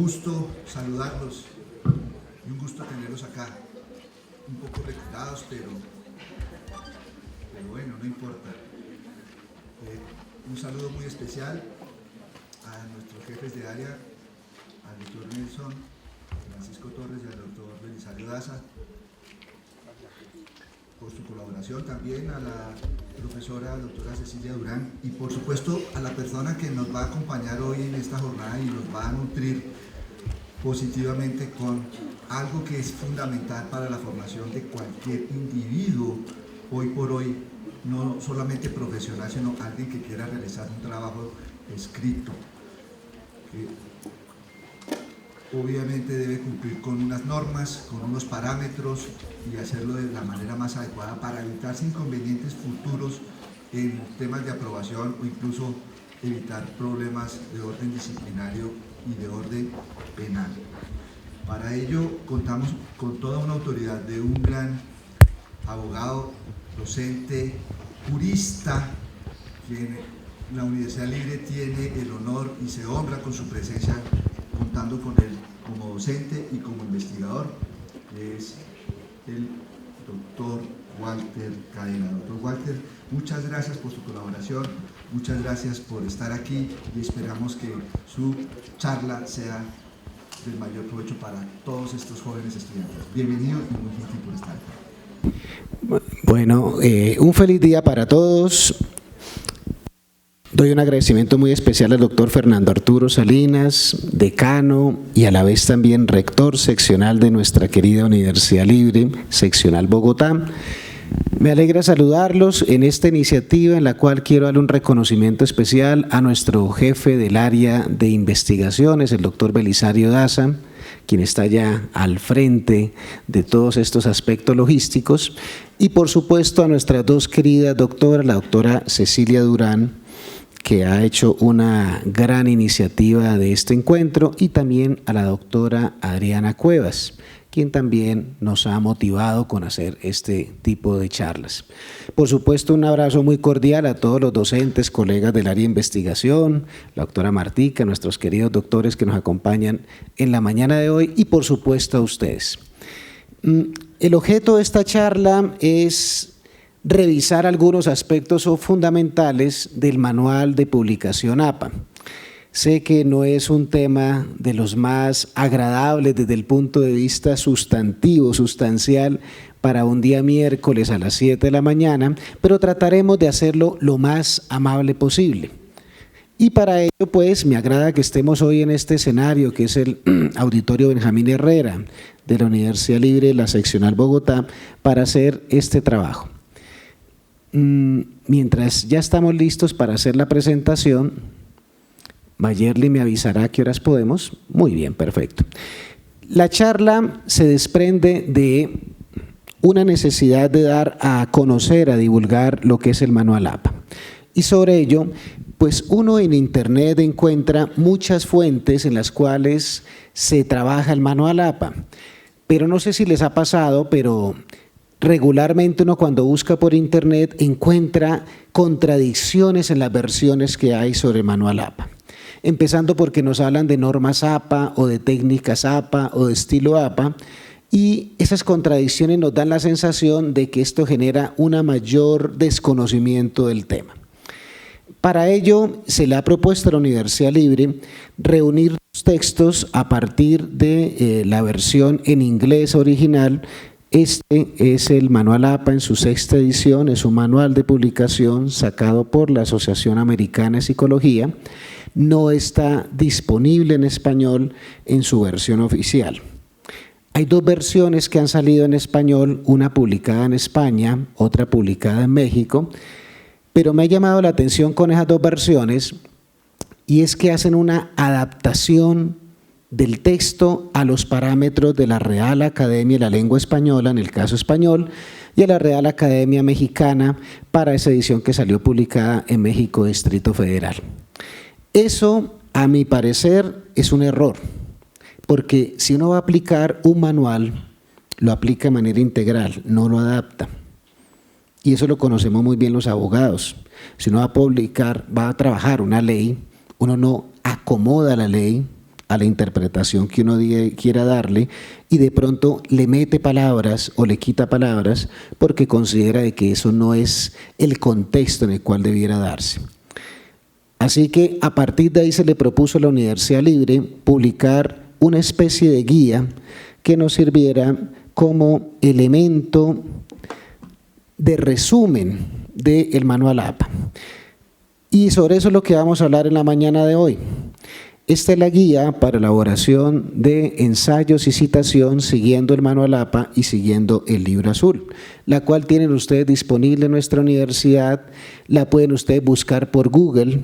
gusto saludarlos y un gusto tenerlos acá, un poco retirados, pero bueno, no importa. Un saludo muy especial a nuestros jefes de área, al doctor Nelson Francisco Torres y al doctor Belisario Daza, por su colaboración, también a la profesora doctora Cecilia Durán y por supuesto a la persona que nos va a acompañar hoy en esta jornada y nos va a nutrir positivamente con algo que es fundamental para la formación de cualquier individuo hoy por hoy, no solamente profesional, sino alguien que quiera realizar un trabajo escrito, que obviamente debe cumplir con unas normas, con unos parámetros y hacerlo de la manera más adecuada para evitarse inconvenientes futuros en temas de aprobación o incluso evitar problemas de orden disciplinario y de orden penal. Para ello contamos con toda una autoridad de un gran abogado, docente, jurista, quien la Universidad Libre tiene el honor y se honra con su presencia contando con él como docente y como investigador, que es el doctor Walter Cadena. Doctor Walter, muchas gracias por su colaboración, muchas gracias por estar aquí y esperamos que su charla sea del mayor provecho para todos estos jóvenes estudiantes. Bienvenido y muy gentil por estar aquí. Bueno, un feliz día para todos. Doy un agradecimiento muy especial al doctor Fernando Arturo Salinas, decano y a la vez también rector seccional de nuestra querida Universidad Libre, seccional Bogotá. Me alegra saludarlos en esta iniciativa en la cual quiero darle un reconocimiento especial a nuestro jefe del área de investigaciones, el doctor Belisario Daza, quien está ya al frente de todos estos aspectos logísticos, y por supuesto a nuestras dos queridas doctoras, la doctora Cecilia Durán, que ha hecho una gran iniciativa de este encuentro, y también a la doctora Adriana Cuevas, quien también nos ha motivado con hacer este tipo de charlas. Por supuesto, un abrazo muy cordial a todos los docentes, colegas del área de investigación, la doctora Martica, nuestros queridos doctores que nos acompañan en la mañana de hoy, y por supuesto a ustedes. El objeto de esta charla es revisar algunos aspectos fundamentales del manual de publicación APA. Sé que no es un tema de los más agradables desde el punto de vista sustantivo, sustancial, para un día miércoles a las 7 de la mañana, pero trataremos de hacerlo lo más amable posible. Y para ello, pues, me agrada que estemos hoy en este escenario, que es el Auditorio Benjamín Herrera de la Universidad Libre, la seccional Bogotá, para hacer este trabajo. Mientras ya estamos listos para hacer la presentación, Mayerly me avisará a qué horas podemos. Muy bien, perfecto. La charla se desprende de una necesidad de dar a conocer, a divulgar lo que es el manual APA. Y sobre ello, pues uno en Internet encuentra muchas fuentes en las cuales se trabaja el manual APA. Pero no sé si les ha pasado, pero regularmente uno cuando busca por Internet encuentra contradicciones en las versiones que hay sobre el manual APA. Empezando porque nos hablan de normas APA o de técnicas APA o de estilo APA, y esas contradicciones nos dan la sensación de que esto genera un mayor desconocimiento del tema. Para ello se le ha propuesto a la Universidad Libre reunir los textos a partir de la versión en inglés original. Este es el manual APA en su sexta edición, es un manual de publicación sacado por la Asociación Americana de Psicología. No está disponible en español en su versión oficial. Hay dos versiones que han salido en español, una publicada en España, otra publicada en México, pero me ha llamado la atención con esas dos versiones, y es que hacen una adaptación del texto a los parámetros de la Real Academia de la Lengua Española, en el caso español, y a la Real Academia Mexicana para esa edición que salió publicada en México, Distrito Federal. Eso, a mi parecer, es un error, porque si uno va a aplicar un manual, lo aplica de manera integral, no lo adapta. Y eso lo conocemos muy bien los abogados. Si uno va a publicar, va a trabajar una ley, uno no acomoda la ley a la interpretación que uno quiera darle y de pronto le mete palabras o le quita palabras porque considera de que eso no es el contexto en el cual debiera darse. Así que a partir de ahí se le propuso a la Universidad Libre publicar una especie de guía que nos sirviera como elemento de resumen del Manual APA. Y sobre eso es lo que vamos a hablar en la mañana de hoy. Esta es la guía para elaboración de ensayos y citación siguiendo el Manual APA y siguiendo el Libro Azul, la cual tienen ustedes disponible en nuestra universidad. La pueden ustedes buscar por Google,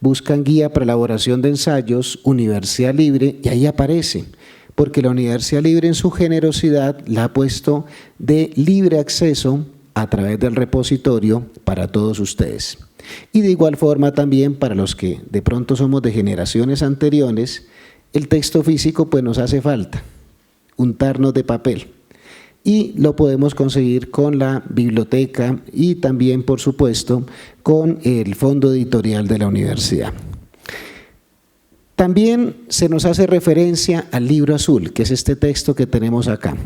buscan guía para elaboración de ensayos, Universidad Libre, y ahí aparece, porque la Universidad Libre en su generosidad la ha puesto de libre acceso a través del repositorio para todos ustedes. Y de igual forma también para los que de pronto somos de generaciones anteriores, el texto físico pues nos hace falta, untarnos de papel. Y lo podemos conseguir con la biblioteca y también, por supuesto, con el fondo editorial de la universidad. También se nos hace referencia al Libro Azul, que es este texto que tenemos acá,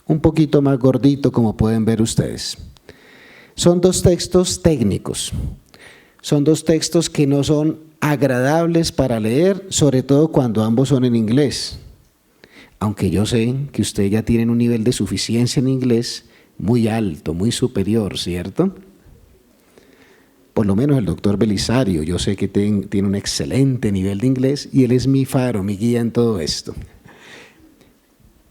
un poquito más gordito como pueden ver ustedes. Son dos textos técnicos. Son dos textos que no son agradables para leer, sobre todo cuando ambos son en inglés. Aunque yo sé que ustedes ya tienen un nivel de suficiencia en inglés muy alto, muy superior, ¿cierto? Por lo menos el doctor Belisario, yo sé que tiene un excelente nivel de inglés y él es mi faro, mi guía en todo esto.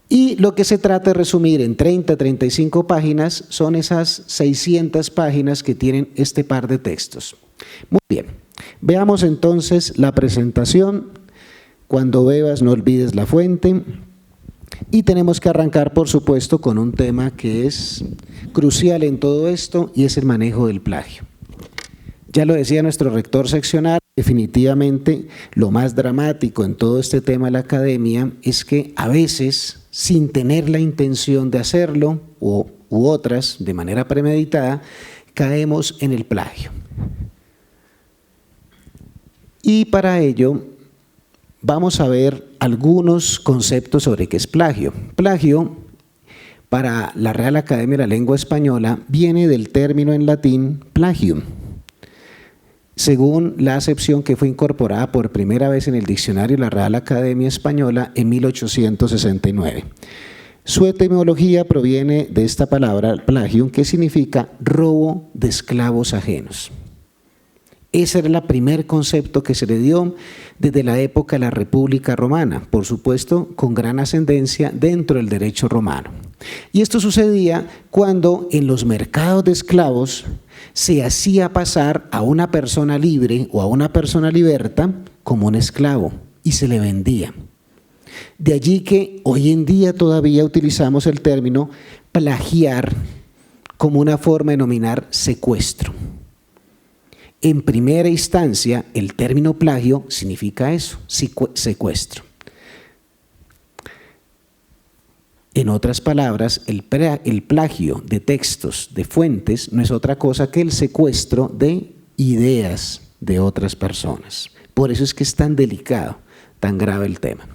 Y lo que se trata de resumir en 30, 35 páginas son esas 600 páginas que tienen este par de textos. Muy bien, veamos entonces la presentación. Cuando bebas no olvides la fuente. Y tenemos que arrancar, por supuesto, con un tema que es crucial en todo esto y es el manejo del plagio. Ya lo decía nuestro rector seccional, definitivamente lo más dramático en todo este tema de la academia es que a veces, sin tener la intención de hacerlo, u otras de manera premeditada, caemos en el plagio. Y para ello vamos a ver algunos conceptos sobre qué es plagio. Plagio, para la Real Academia de la Lengua Española, viene del término en latín plagium, según la acepción que fue incorporada por primera vez en el diccionario de la Real Academia Española en 1869. Su etimología proviene de esta palabra plagium, que significa robo de esclavos ajenos. Ese era el primer concepto que se le dio desde la época de la República Romana, por supuesto con gran ascendencia dentro del derecho romano. Y esto sucedía cuando en los mercados de esclavos se hacía pasar a una persona libre o a una persona liberta como un esclavo y se le vendía. De allí que hoy en día todavía utilizamos el término plagiar como una forma de denominar secuestro. En primera instancia, el término plagio significa eso, secuestro. En otras palabras, el plagio de textos, de fuentes, no es otra cosa que el secuestro de ideas de otras personas. Por eso es que es tan delicado, tan grave el tema.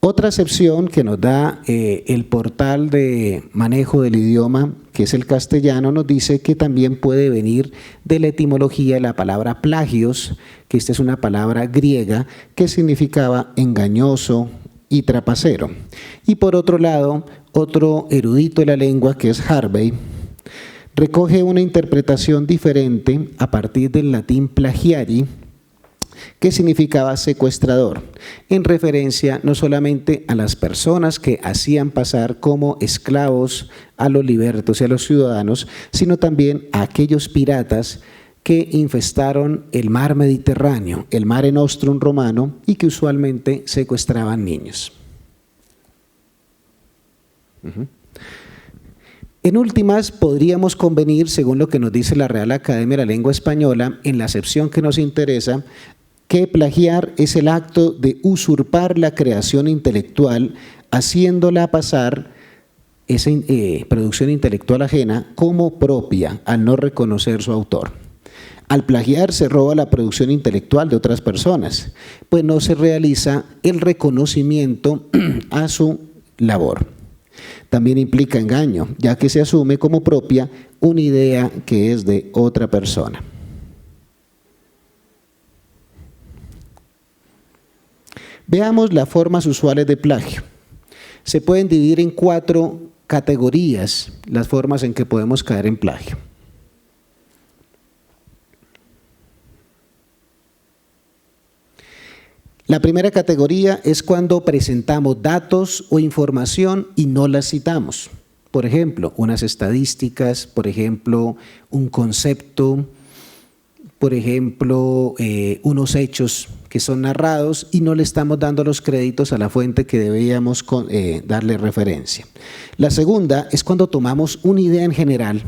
Otra acepción que nos da el portal de manejo del idioma, que es el castellano, nos dice que también puede venir de la etimología de la palabra plagios, que esta es una palabra griega que significaba engañoso y trapacero. Y por otro lado, otro erudito de la lengua, que es Harvey, recoge una interpretación diferente a partir del latín plagiari, que significaba secuestrador, en referencia no solamente a las personas que hacían pasar como esclavos a los libertos y a los ciudadanos, sino también a aquellos piratas que infestaron el mar Mediterráneo, el Mare Nostrum romano, y que usualmente secuestraban niños. En últimas, podríamos convenir, según lo que nos dice la Real Academia de la Lengua Española, en la acepción que nos interesa, que plagiar es el acto de usurpar la creación intelectual, haciéndola pasar, esa producción intelectual ajena, como propia, al no reconocer su autor. Al plagiar se roba la producción intelectual de otras personas, pues no se realiza el reconocimiento a su labor. También implica engaño, ya que se asume como propia una idea que es de otra persona. Veamos las formas usuales de plagio. Se pueden dividir en 4 categorías las formas en que podemos caer en plagio. La primera categoría es cuando presentamos datos o información y no las citamos. Por ejemplo, unas estadísticas, por ejemplo, un concepto, por ejemplo, unos hechos que son narrados y no le estamos dando los créditos a la fuente que deberíamos darle referencia. La segunda es cuando tomamos una idea en general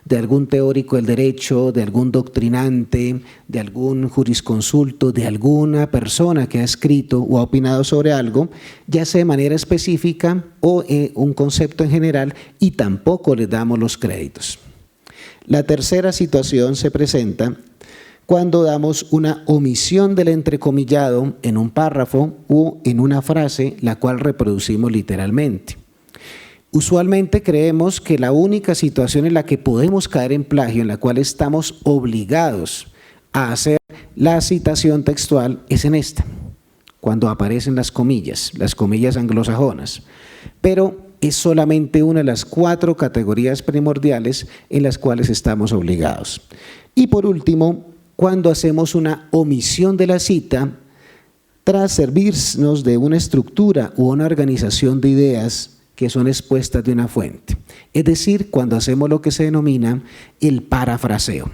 de algún teórico del derecho, de algún doctrinante, de algún jurisconsulto, de alguna persona que ha escrito o ha opinado sobre algo, ya sea de manera específica o un concepto en general, y tampoco le damos los créditos. La tercera situación se presenta cuando damos una omisión del entrecomillado en un párrafo o en una frase, la cual reproducimos literalmente. Usualmente creemos que la única situación en la que podemos caer en plagio, en la cual estamos obligados a hacer la citación textual, es en esta, cuando aparecen las comillas anglosajonas. Pero es solamente una de las 4 categorías primordiales en las cuales estamos obligados. Y por último, cuando hacemos una omisión de la cita, tras servirnos de una estructura u una organización de ideas que son expuestas de una fuente. Es decir, cuando hacemos lo que se denomina el parafraseo.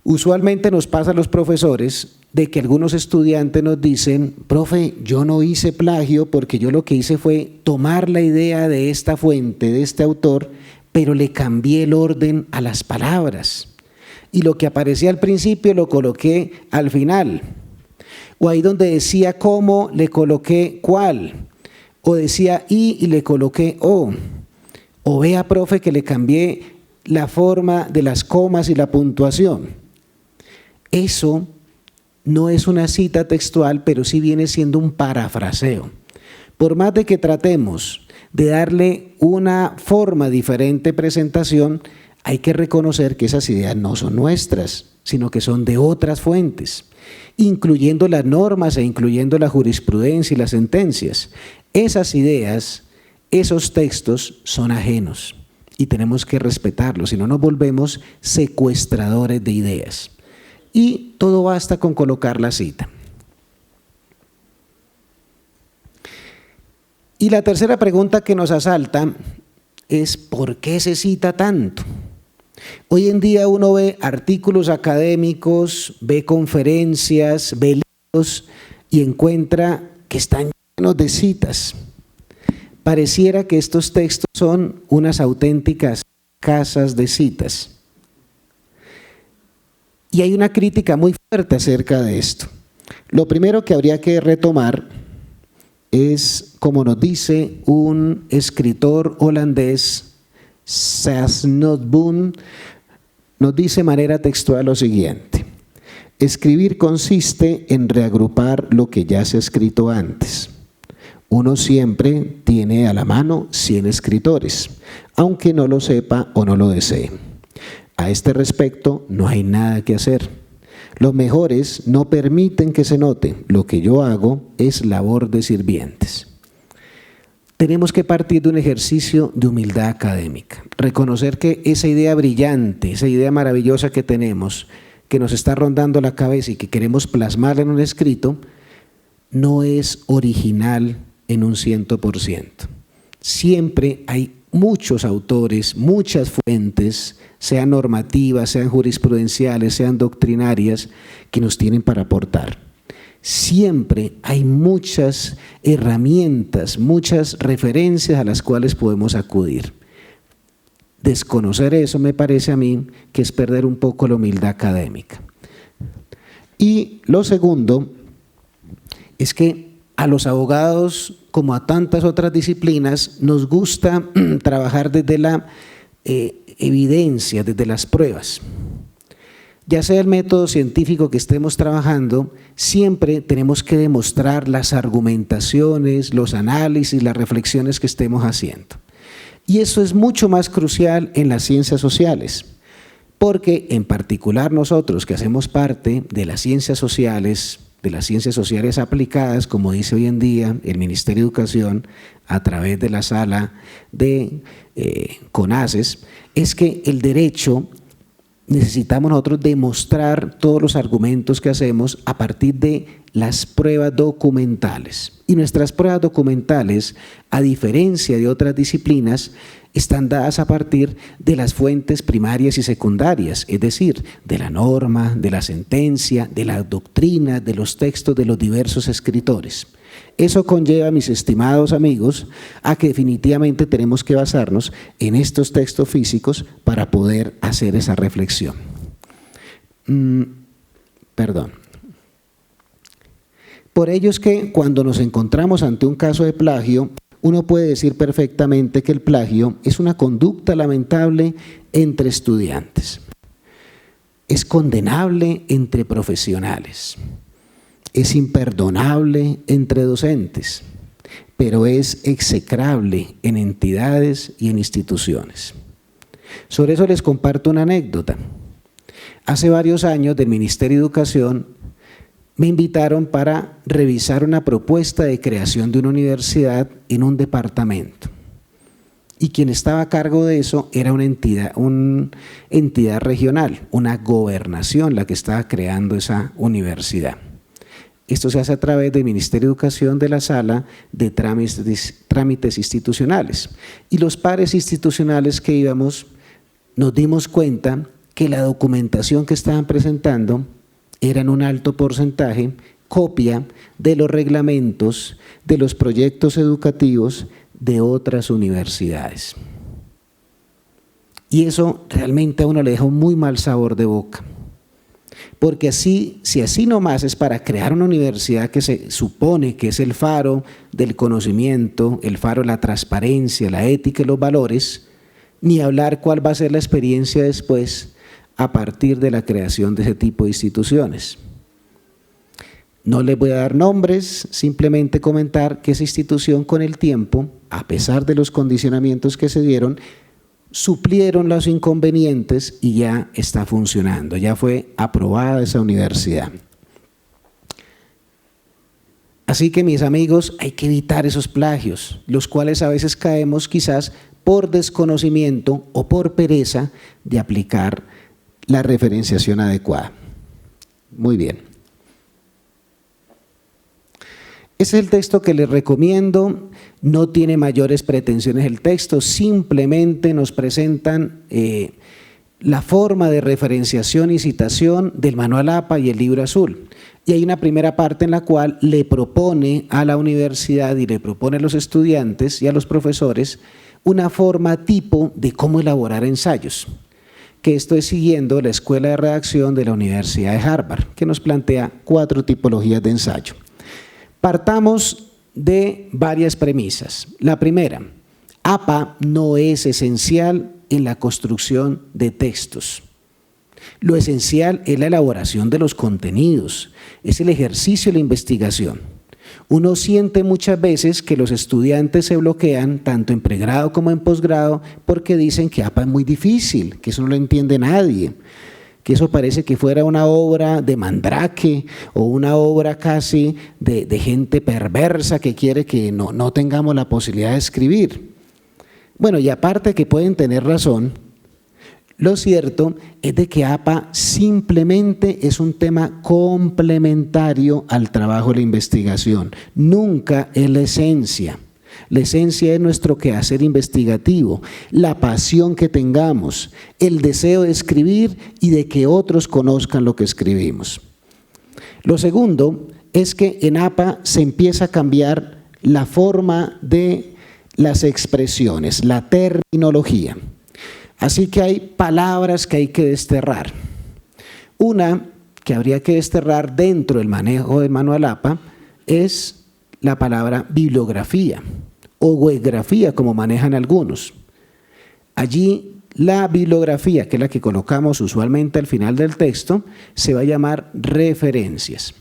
Usualmente nos pasa a los profesores de que algunos estudiantes nos dicen: profe, yo no hice plagio porque yo lo que hice fue tomar la idea de esta fuente, de este autor, pero le cambié el orden a las palabras. Y lo que aparecía al principio lo coloqué al final. O ahí donde decía cómo, le coloqué cuál. O decía y le coloqué o. O vea, profe, que le cambié la forma de las comas y la puntuación. Eso no es una cita textual, pero sí viene siendo un parafraseo. Por más de que tratemos de darle una forma diferente de presentación, hay que reconocer que esas ideas no son nuestras, sino que son de otras fuentes, incluyendo las normas e incluyendo la jurisprudencia y las sentencias. Esas ideas, esos textos son ajenos y tenemos que respetarlos, si no nos volvemos secuestradores de ideas. Y todo basta con colocar la cita. Y la tercera pregunta que nos asalta es: ¿por qué se cita tanto? Hoy en día uno ve artículos académicos, ve conferencias, ve libros y encuentra que están llenos de citas. Pareciera que estos textos son unas auténticas casas de citas. Y hay una crítica muy fuerte acerca de esto. Lo primero que habría que retomar es, como nos dice un escritor holandés, Sas Notboom, nos dice de manera textual lo siguiente: escribir consiste en reagrupar lo que ya se ha escrito antes. Uno siempre tiene a la mano 100 escritores, aunque no lo sepa o no lo desee. A este respecto no hay nada que hacer. Los mejores no permiten que se note. Lo que yo hago es labor de sirvientes. Tenemos que partir de un ejercicio de humildad académica, reconocer que esa idea brillante, esa idea maravillosa que tenemos, que nos está rondando la cabeza y que queremos plasmar en un escrito, no es original en un 100%. Siempre hay muchos autores, muchas fuentes, sean normativas, sean jurisprudenciales, sean doctrinarias, que nos tienen para aportar. Siempre hay muchas herramientas, muchas referencias a las cuales podemos acudir. Desconocer eso me parece a mí que es perder un poco la humildad académica. Y lo segundo es que a los abogados, como a tantas otras disciplinas, nos gusta trabajar desde la evidencia, desde las pruebas. Ya sea el método científico que estemos trabajando, siempre tenemos que demostrar las argumentaciones, los análisis, las reflexiones que estemos haciendo. Y eso es mucho más crucial en las ciencias sociales, porque en particular nosotros que hacemos parte de las ciencias sociales aplicadas, como dice hoy en día el Ministerio de Educación a través de la sala de CONACES, es que el derecho necesitamos nosotros demostrar todos los argumentos que hacemos a partir de las pruebas documentales. Y nuestras pruebas documentales, a diferencia de otras disciplinas, están dadas a partir de las fuentes primarias y secundarias, es decir, de la norma, de la sentencia, de la doctrina, de los textos de los diversos escritores. Eso conlleva, mis estimados amigos, a que definitivamente tenemos que basarnos en estos textos físicos para poder hacer esa reflexión. Por ello es que cuando nos encontramos ante un caso de plagio, uno puede decir perfectamente que el plagio es una conducta lamentable entre estudiantes. Es condenable entre profesionales. Es imperdonable entre docentes, pero es execrable en entidades y en instituciones. Sobre eso les comparto una anécdota. Hace varios años del Ministerio de Educación me invitaron para revisar una propuesta de creación de una universidad en un departamento. Y quien estaba a cargo de eso era una entidad regional, una gobernación la que estaba creando esa universidad. Esto se hace a través del Ministerio de Educación de la Sala de Trámites Institucionales. Y los pares institucionales que íbamos nos dimos cuenta que la documentación que estaban presentando era en un alto porcentaje copia de los reglamentos, de los proyectos educativos de otras universidades. Y eso realmente a uno le deja un muy mal sabor de boca. Porque si así nomás es para crear una universidad que se supone que es el faro del conocimiento, el faro de la transparencia, la ética y los valores, ni hablar cuál va a ser la experiencia después a partir de la creación de ese tipo de instituciones. No les voy a dar nombres, simplemente comentar que esa institución con el tiempo, a pesar de los condicionamientos que se dieron, suplieron los inconvenientes y ya está funcionando, ya fue aprobada esa universidad. Así que, mis amigos, hay que evitar esos plagios, los cuales a veces caemos quizás por desconocimiento o por pereza de aplicar la referenciación adecuada. Muy bien. Ese es el texto que les recomiendo, no tiene mayores pretensiones el texto, simplemente nos presentan la forma de referenciación y citación del Manual APA y el Libro Azul. Y hay una primera parte en la cual le propone a la universidad y le propone a los estudiantes y a los profesores una forma tipo de cómo elaborar ensayos, que esto es siguiendo la Escuela de Redacción de la Universidad de Harvard, que nos plantea 4 tipologías de ensayo. Partamos de varias premisas. La primera, APA no es esencial en la construcción de textos. Lo esencial es la elaboración de los contenidos, es el ejercicio de la investigación. Uno siente muchas veces que los estudiantes se bloquean, tanto en pregrado como en posgrado, porque dicen que APA es muy difícil, que eso no lo entiende nadie, que eso parece que fuera una obra de Mandrake o una obra casi de gente perversa que quiere que no tengamos la posibilidad de escribir. Bueno, y aparte que pueden tener razón, lo cierto es de que APA simplemente es un tema complementario al trabajo de la investigación, nunca es la esencia. La esencia es nuestro quehacer investigativo, la pasión que tengamos, el deseo de escribir y de que otros conozcan lo que escribimos. Lo segundo es que en APA se empieza a cambiar la forma de las expresiones, la terminología. Así que hay palabras que hay que desterrar. Una que habría que desterrar dentro del manejo del Manual APA es la palabra bibliografía o webgrafía, como manejan algunos. Allí La bibliografía, que es la que colocamos usualmente al final del texto, se va a llamar referencias.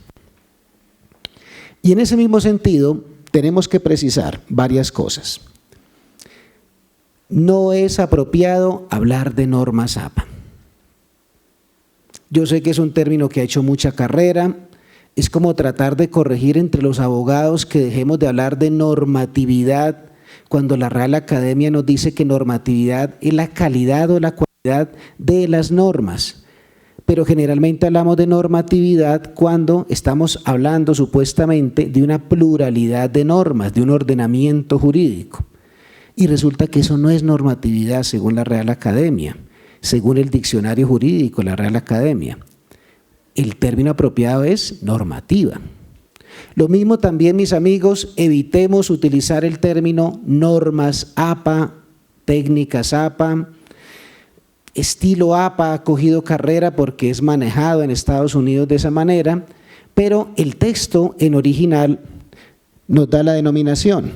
Y en ese mismo sentido, tenemos que precisar varias cosas. No es apropiado hablar de normas APA. Yo sé que es un término que ha hecho mucha carrera, es como tratar de corregir entre los abogados que dejemos de hablar de normatividad, cuando la Real Academia nos dice que normatividad es la calidad o la cualidad de las normas. Pero generalmente hablamos de normatividad cuando estamos hablando supuestamente de una pluralidad de normas, de un ordenamiento jurídico. Y resulta que eso no es normatividad según la Real Academia, según el diccionario jurídico, la Real Academia. El término apropiado es normativa. Lo mismo también, mis amigos, evitemos utilizar el término normas APA, técnicas APA. Estilo APA ha cogido carrera porque es manejado en Estados Unidos de esa manera, pero el texto en original nos da la denominación.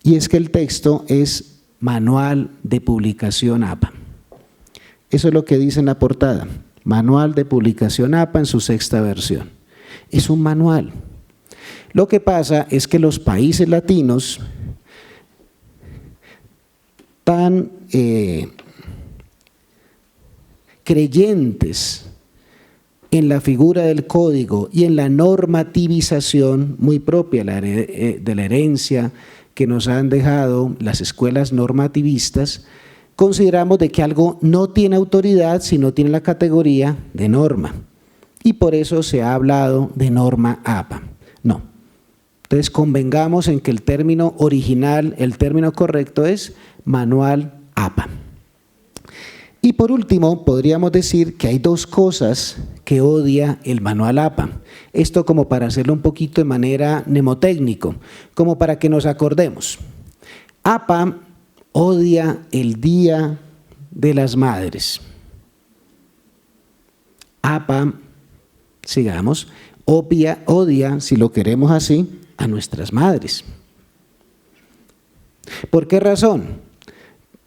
Y es que el texto es Manual de Publicación APA. Eso es lo que dice en la portada, Manual de Publicación APA en su 6ª versión. Es un manual. Lo que pasa es que los países latinos tan creyentes en la figura del código y en la normativización muy propia de la herencia que nos han dejado las escuelas normativistas, consideramos de que algo no tiene autoridad si no tiene la categoría de norma. Y por eso se ha hablado de norma APA. No. Entonces convengamos en que el término original, el término correcto es manual APA. Y por último, podríamos decir que hay dos cosas que odia el manual APA. Esto como para hacerlo un poquito de manera mnemotécnico, como para que nos acordemos. APA odia el Día de las Madres. APA, sigamos, odia, si lo queremos así, a nuestras madres. ¿Por qué razón?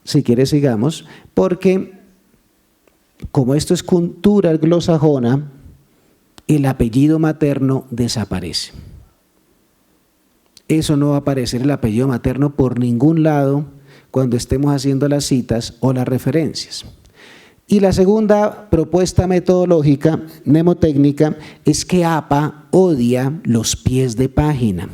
Si quieres sigamos, porque como esto es cultura anglosajona, el apellido materno desaparece. Eso no va a aparecer el apellido materno por ningún lado cuando estemos haciendo las citas o las referencias. Y la segunda propuesta metodológica, mnemotécnica, es que APA odia los pies de página.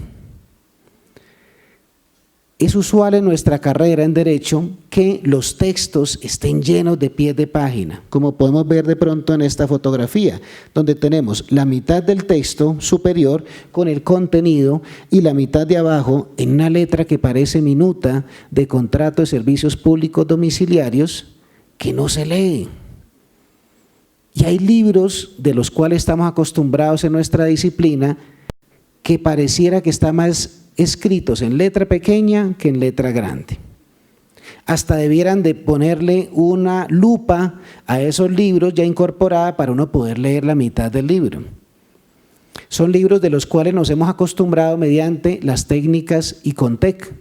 Es usual en nuestra carrera en Derecho que los textos estén llenos de pies de página, como podemos ver de pronto en esta fotografía, donde tenemos la mitad del texto superior con el contenido y la mitad de abajo en una letra que parece minuta de contrato de servicios públicos domiciliarios que no se lee. Y hay libros de los cuales estamos acostumbrados en nuestra disciplina que pareciera que están más escritos en letra pequeña que en letra grande. Hasta debieran de ponerle una lupa a esos libros ya incorporada para uno poder leer la mitad del libro. Son libros de los cuales nos hemos acostumbrado mediante las técnicas ICONTEC,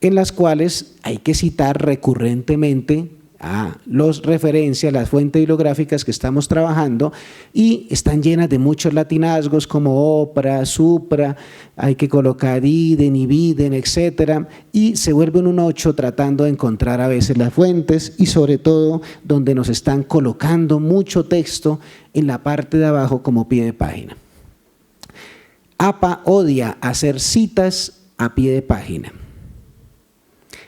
en las cuales hay que citar recurrentemente a las referencias, las fuentes bibliográficas que estamos trabajando y están llenas de muchos latinazgos como opra, supra, hay que colocar idem, ibidem, etcétera, y se vuelven un 8 tratando de encontrar a veces las fuentes y sobre todo donde nos están colocando mucho texto en la parte de abajo como pie de página. APA odia hacer citas a pie de página.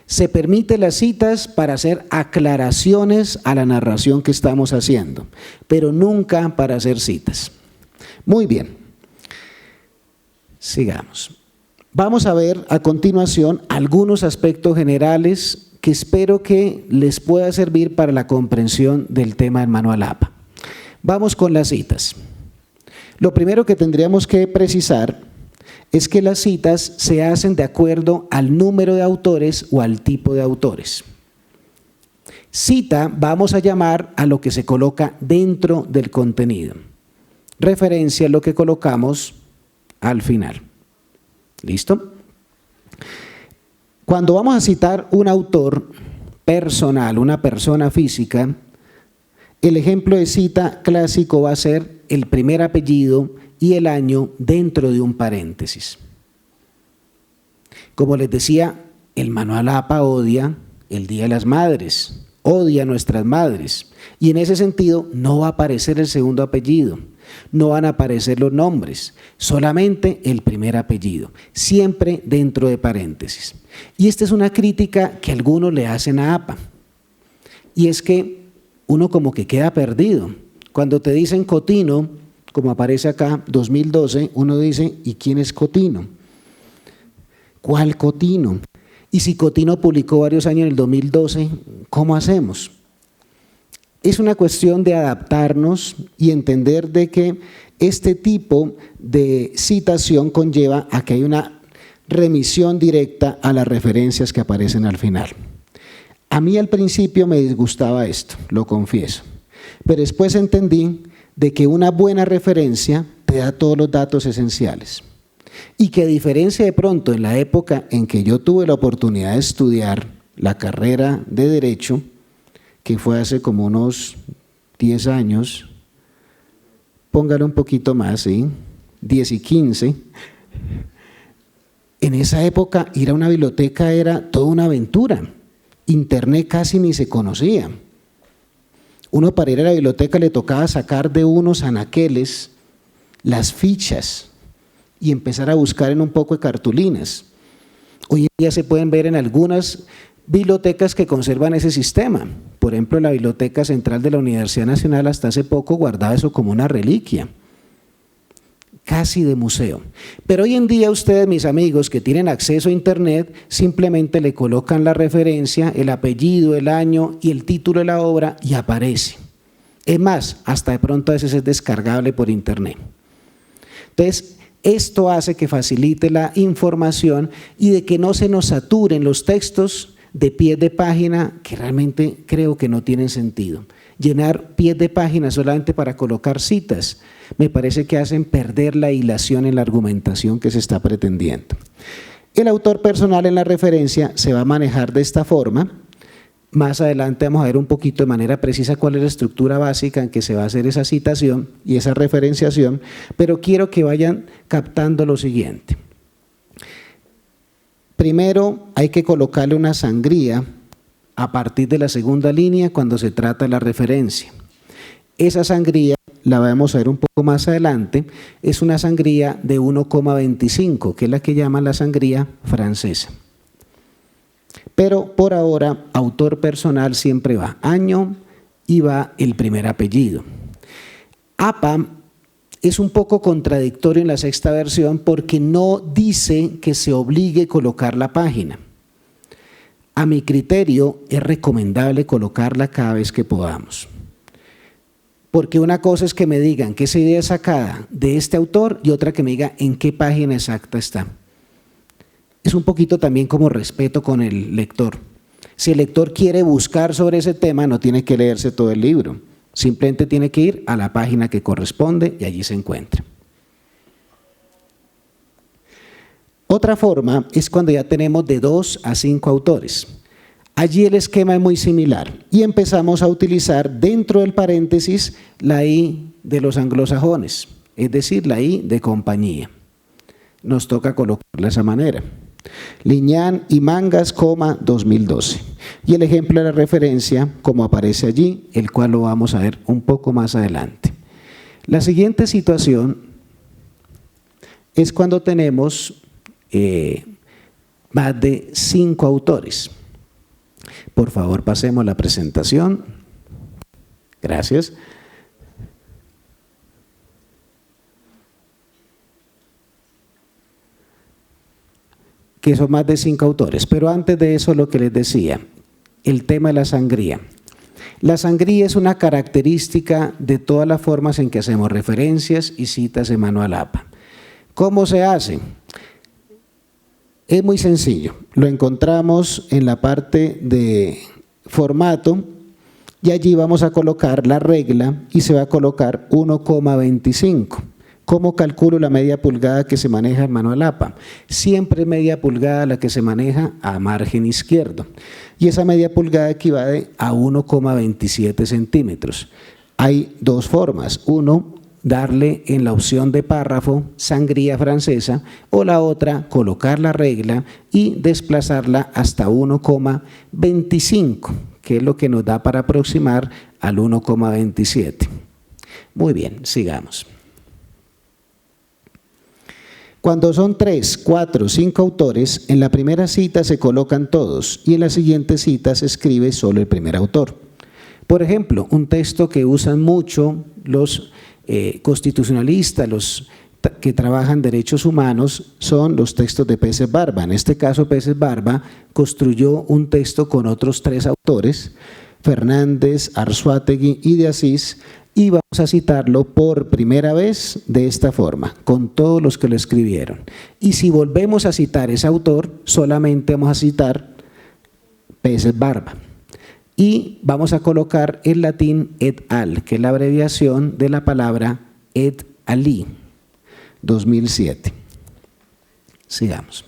Se permite las citas para hacer aclaraciones a la narración que estamos haciendo, pero nunca para hacer citas. Muy bien, sigamos. Vamos a ver a continuación algunos aspectos generales que espero que les pueda servir para la comprensión del tema del manual APA. Vamos con las citas. Lo primero que tendríamos que precisar es que las citas se hacen de acuerdo al número de autores o al tipo de autores. Cita vamos a llamar a lo que se coloca dentro del contenido. Referencia es lo que colocamos al final. ¿Listo? Cuando vamos a citar un autor, personal, una persona física, el ejemplo de cita clásico va a ser el primer apellido y el año dentro de un paréntesis. Como les decía, el manual APA odia el Día de las Madres, odia a nuestras madres, y en ese sentido no va a aparecer el segundo apellido, no van a aparecer los nombres, solamente el primer apellido, siempre dentro de paréntesis. Y esta es una crítica que algunos le hacen a APA, y es que uno como que queda perdido. Cuando te dicen Cotino, como aparece acá, 2012, uno dice, ¿y quién es Cotino? ¿Cuál Cotino? Y si Cotino publicó varios años en el 2012, ¿cómo hacemos? Es una cuestión de adaptarnos y entender de que este tipo de citación conlleva a que hay una remisión directa a las referencias que aparecen al final. A mí al principio me disgustaba esto, lo confieso, pero después entendí de que una buena referencia te da todos los datos esenciales y que a diferencia de pronto en la época en que yo tuve la oportunidad de estudiar la carrera de Derecho, que fue hace como unos 10 años, póngale un poquito más, ¿sí? 10 y 15, en esa época ir a una biblioteca era toda una aventura, Internet casi ni se conocía. Uno para ir a la biblioteca le tocaba sacar de unos anaqueles las fichas y empezar a buscar en un poco de cartulinas. Hoy en día se pueden ver en algunas bibliotecas que conservan ese sistema. Por ejemplo, la Biblioteca Central de la Universidad Nacional hasta hace poco guardaba eso como una reliquia, casi de museo. Pero hoy en día ustedes, mis amigos, que tienen acceso a Internet, simplemente le colocan la referencia, el apellido, el año y el título de la obra y aparece. Es más, hasta de pronto a veces es descargable por Internet. Entonces, esto hace que facilite la información y de que no se nos saturen los textos de pies de página que realmente creo que no tienen sentido. Llenar pies de página solamente para colocar citas me parece que hacen perder la hilación en la argumentación que se está pretendiendo. El autor personal en la referencia se va a manejar de esta forma. Más adelante vamos a ver un poquito de manera precisa cuál es la estructura básica en que se va a hacer esa citación y esa referenciación, pero quiero que vayan captando lo siguiente. Primero hay que colocarle una sangría a partir de la segunda línea cuando se trata de la referencia. Esa sangría, la vamos a ver un poco más adelante, es una sangría de 1,25, que es la que llaman la sangría francesa. Pero por ahora, autor personal siempre va año y va el primer apellido. APA es un poco contradictorio en la sexta versión porque no dice que se obligue a colocar la página. A mi criterio es recomendable colocarla cada vez que podamos. Porque una cosa es que me digan que esa idea es sacada de este autor y otra que me diga en qué página exacta está. Es un poquito también como respeto con el lector. Si el lector quiere buscar sobre ese tema, no tiene que leerse todo el libro. Simplemente tiene que ir a la página que corresponde y allí se encuentra. Otra forma es cuando ya tenemos de 2 a 5 autores. Allí el esquema es muy similar y empezamos a utilizar dentro del paréntesis la I de los anglosajones, es decir, la I de compañía. Nos toca colocarla de esa manera. Liñán y Mangas, 2012. Y el ejemplo de la referencia, como aparece allí, el cual lo vamos a ver un poco más adelante. La siguiente situación es cuando tenemos más de 5 autores. Por favor, pasemos la presentación. Gracias. Que son más de 5 autores. Pero antes de eso, lo que les decía, el tema de la sangría. La sangría es una característica de todas las formas en que hacemos referencias y citas en Manual APA. ¿Cómo se hace? Es muy sencillo. Lo encontramos en la parte de formato y allí vamos a colocar la regla y se va a colocar 1,25. ¿Cómo calculo la media pulgada que se maneja en manual APA? Siempre es media pulgada la que se maneja a margen izquierdo. Y esa media pulgada equivale a 1,27 centímetros. Hay dos formas. Uno, darle en la opción de párrafo sangría francesa, o la otra, colocar la regla y desplazarla hasta 1,25, que es lo que nos da para aproximar al 1,27. Muy bien, sigamos. Cuando son 3, 4, 5 autores, en la primera cita se colocan todos y en la siguiente cita se escribe solo el primer autor. Por ejemplo, un texto que usan mucho los constitucionalistas, los que trabajan derechos humanos, son los textos de Peces Barba. En este caso, Peces Barba construyó un texto con otros 3 autores, Fernández, Arzuategui y de Asís, y vamos a citarlo por primera vez de esta forma, con todos los que lo escribieron. Y si volvemos a citar ese autor, solamente vamos a citar Peces Barba. Y vamos a colocar en latín et al, que es la abreviación de la palabra et ali, 2007. Sigamos.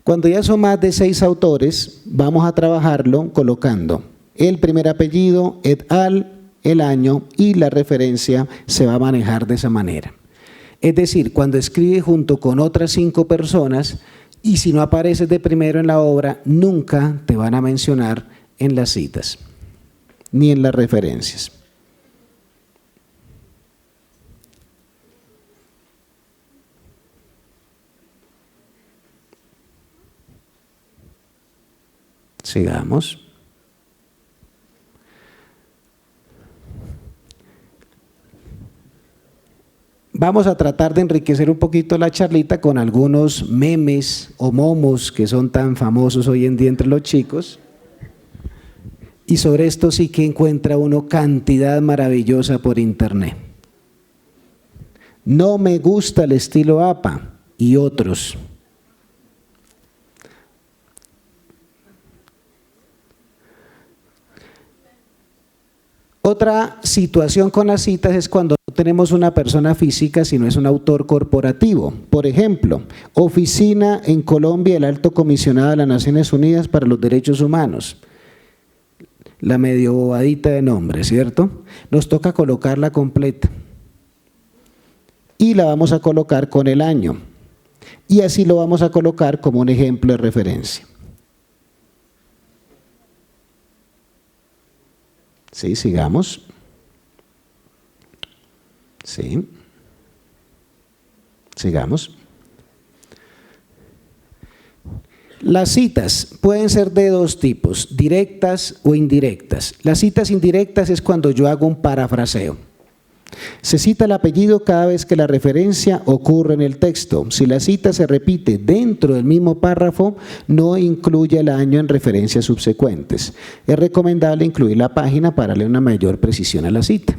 Cuando ya son más de 6 autores, vamos a trabajarlo colocando el primer apellido, et al, el año, y la referencia se va a manejar de esa manera. Es decir, cuando escribe junto con otras 5 personas, y si no apareces de primero en la obra, nunca te van a mencionar en las citas, ni en las referencias. Sigamos. Vamos a tratar de enriquecer un poquito la charlita con algunos memes o momos que son tan famosos hoy en día entre los chicos. Y sobre esto sí que encuentra uno cantidad maravillosa por internet. No me gusta el estilo APA y otros. Otra situación con las citas es cuando no tenemos una persona física, sino es un autor corporativo. Por ejemplo, Oficina en Colombia del Alto Comisionado de las Naciones Unidas para los Derechos Humanos. La medio bobadita de nombre, ¿cierto? Nos toca colocarla completa. Y la vamos a colocar con el año. Y así lo vamos a colocar como un ejemplo de referencia. Sí, sigamos. Sí. Sigamos. Las citas pueden ser de 2 tipos, directas o indirectas. Las citas indirectas es cuando yo hago un parafraseo. Se cita el apellido cada vez que la referencia ocurre en el texto. Si la cita se repite dentro del mismo párrafo, no incluye el año en referencias subsecuentes. Es recomendable incluir la página para darle una mayor precisión a la cita.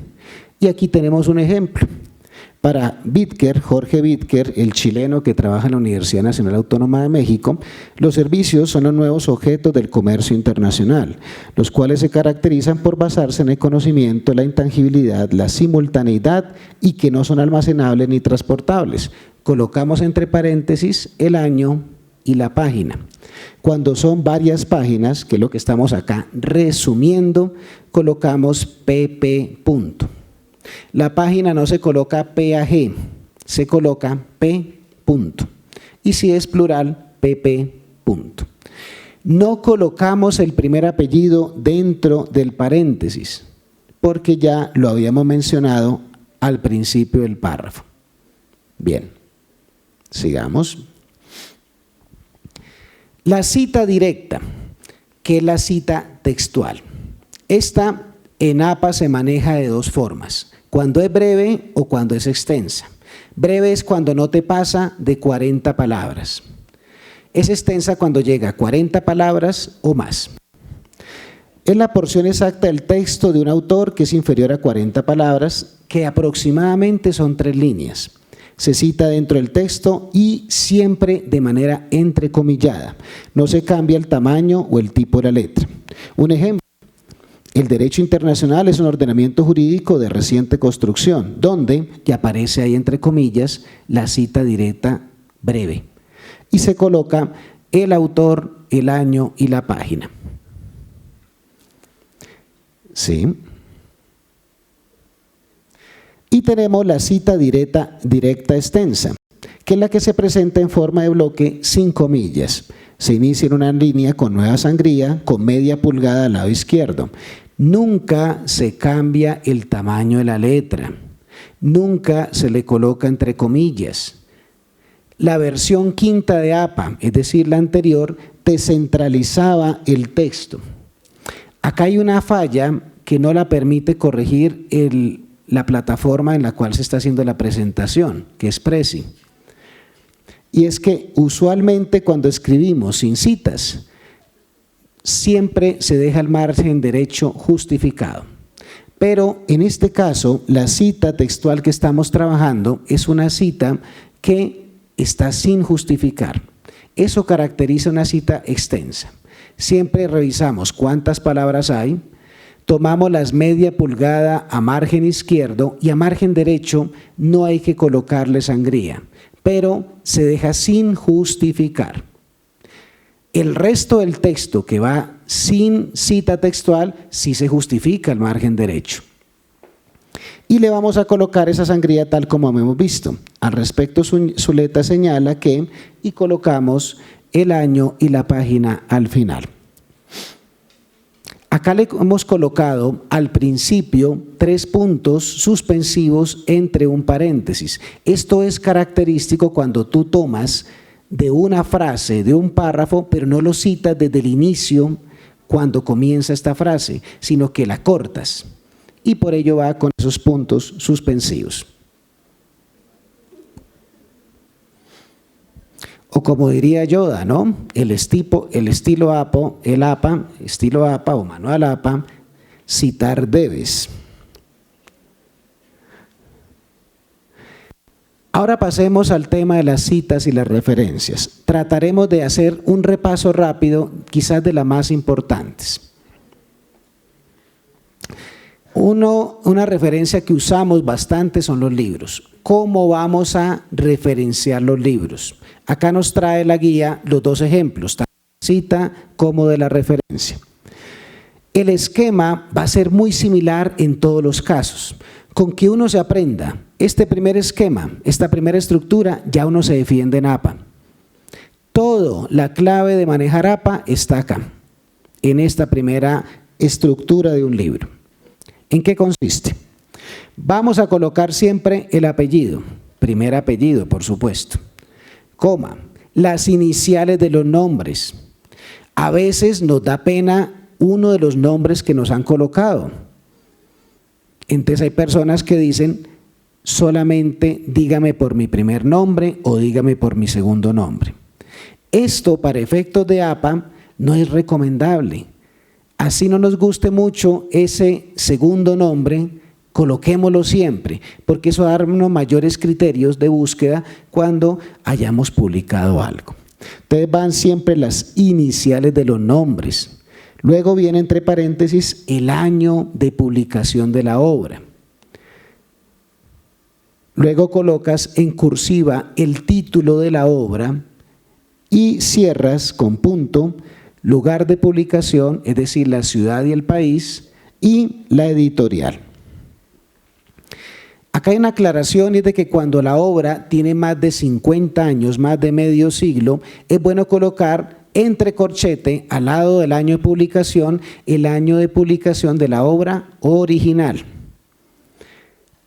Y aquí tenemos un ejemplo. Para Bitker, Jorge Bitker, el chileno que trabaja en la Universidad Nacional Autónoma de México, los servicios son los nuevos objetos del comercio internacional, los cuales se caracterizan por basarse en el conocimiento, la intangibilidad, la simultaneidad y que no son almacenables ni transportables. Colocamos entre paréntesis el año y la página. Cuando son varias páginas, que es lo que estamos acá resumiendo, colocamos pp. La página no se coloca PAG, se coloca P. Y si es plural, PP. No colocamos el primer apellido dentro del paréntesis, porque ya lo habíamos mencionado al principio del párrafo. Bien, sigamos. La cita directa, que es la cita textual. Esta en APA se maneja de 2 formas, cuando es breve o cuando es extensa. Breve es cuando no te pasa de 40 palabras. Es extensa cuando llega a 40 palabras o más. Es la porción exacta del texto de un autor que es inferior a 40 palabras, que aproximadamente son 3 líneas. Se cita dentro del texto y siempre de manera entrecomillada. No se cambia el tamaño o el tipo de la letra. Un ejemplo. El derecho internacional es un ordenamiento jurídico de reciente construcción, donde, que aparece ahí entre comillas, la cita directa breve. Y se coloca el autor, el año y la página. ¿Sí? Y tenemos la cita directa extensa, que es la que se presenta en forma de bloque sin comillas. Se inicia en una línea con nueva sangría, con media pulgada al lado izquierdo. Nunca se cambia el tamaño de la letra. Nunca se le coloca entre comillas. La versión quinta de APA, es decir, la anterior, descentralizaba el texto. Acá hay una falla que no la permite corregir la plataforma en la cual se está haciendo la presentación, que es Prezi. Y es que usualmente cuando escribimos sin citas, siempre se deja el margen derecho justificado. Pero en este caso, la cita textual que estamos trabajando es una cita que está sin justificar. Eso caracteriza una cita extensa. Siempre revisamos cuántas palabras hay, tomamos las media pulgada a margen izquierdo y a margen derecho no hay que colocarle sangría, pero se deja sin justificar. El resto del texto que va sin cita textual sí se justifica al margen derecho. Y le vamos a colocar esa sangría tal como hemos visto. Al respecto, Zuleta señala que, y colocamos el año y la página al final. Acá le hemos colocado al principio 3 puntos suspensivos entre un paréntesis. Esto es característico cuando tú tomas de una frase, de un párrafo, pero no lo citas desde el inicio cuando comienza esta frase, sino que la cortas. Y por ello va con esos puntos suspensivos. O como diría Yoda, ¿no? El estilo APA o manual APA, citar debes. Ahora pasemos al tema de las citas y las referencias. Trataremos de hacer un repaso rápido, quizás de las más importantes. Una referencia que usamos bastante son los libros. ¿Cómo vamos a referenciar los libros? Acá nos trae la guía los 2 ejemplos, tanto de la cita como de la referencia. El esquema va a ser muy similar en todos los casos. Con que uno se aprenda este primer esquema, esta primera estructura, ya uno se defiende en APA. Todo, la clave de manejar APA está acá, en esta primera estructura de un libro. ¿En qué consiste? Vamos a colocar siempre el apellido, primer apellido, por supuesto, coma, las iniciales de los nombres. A veces nos da pena uno de los nombres que nos han colocado. Entonces hay personas que dicen, solamente dígame por mi primer nombre o dígame por mi segundo nombre. Esto para efectos de APA no es recomendable. Así no nos guste mucho ese segundo nombre, coloquémoslo siempre, porque eso da unos mayores criterios de búsqueda cuando hayamos publicado algo. Entonces van siempre las iniciales de los nombres. Luego viene entre paréntesis el año de publicación de la obra. Luego colocas en cursiva el título de la obra y cierras con punto, lugar de publicación, es decir, la ciudad y el país, y la editorial. Acá hay una aclaración, y es de que cuando la obra tiene más de 50 años, más de medio siglo, es bueno colocar entre corchete, al lado del año de publicación, el año de publicación de la obra original.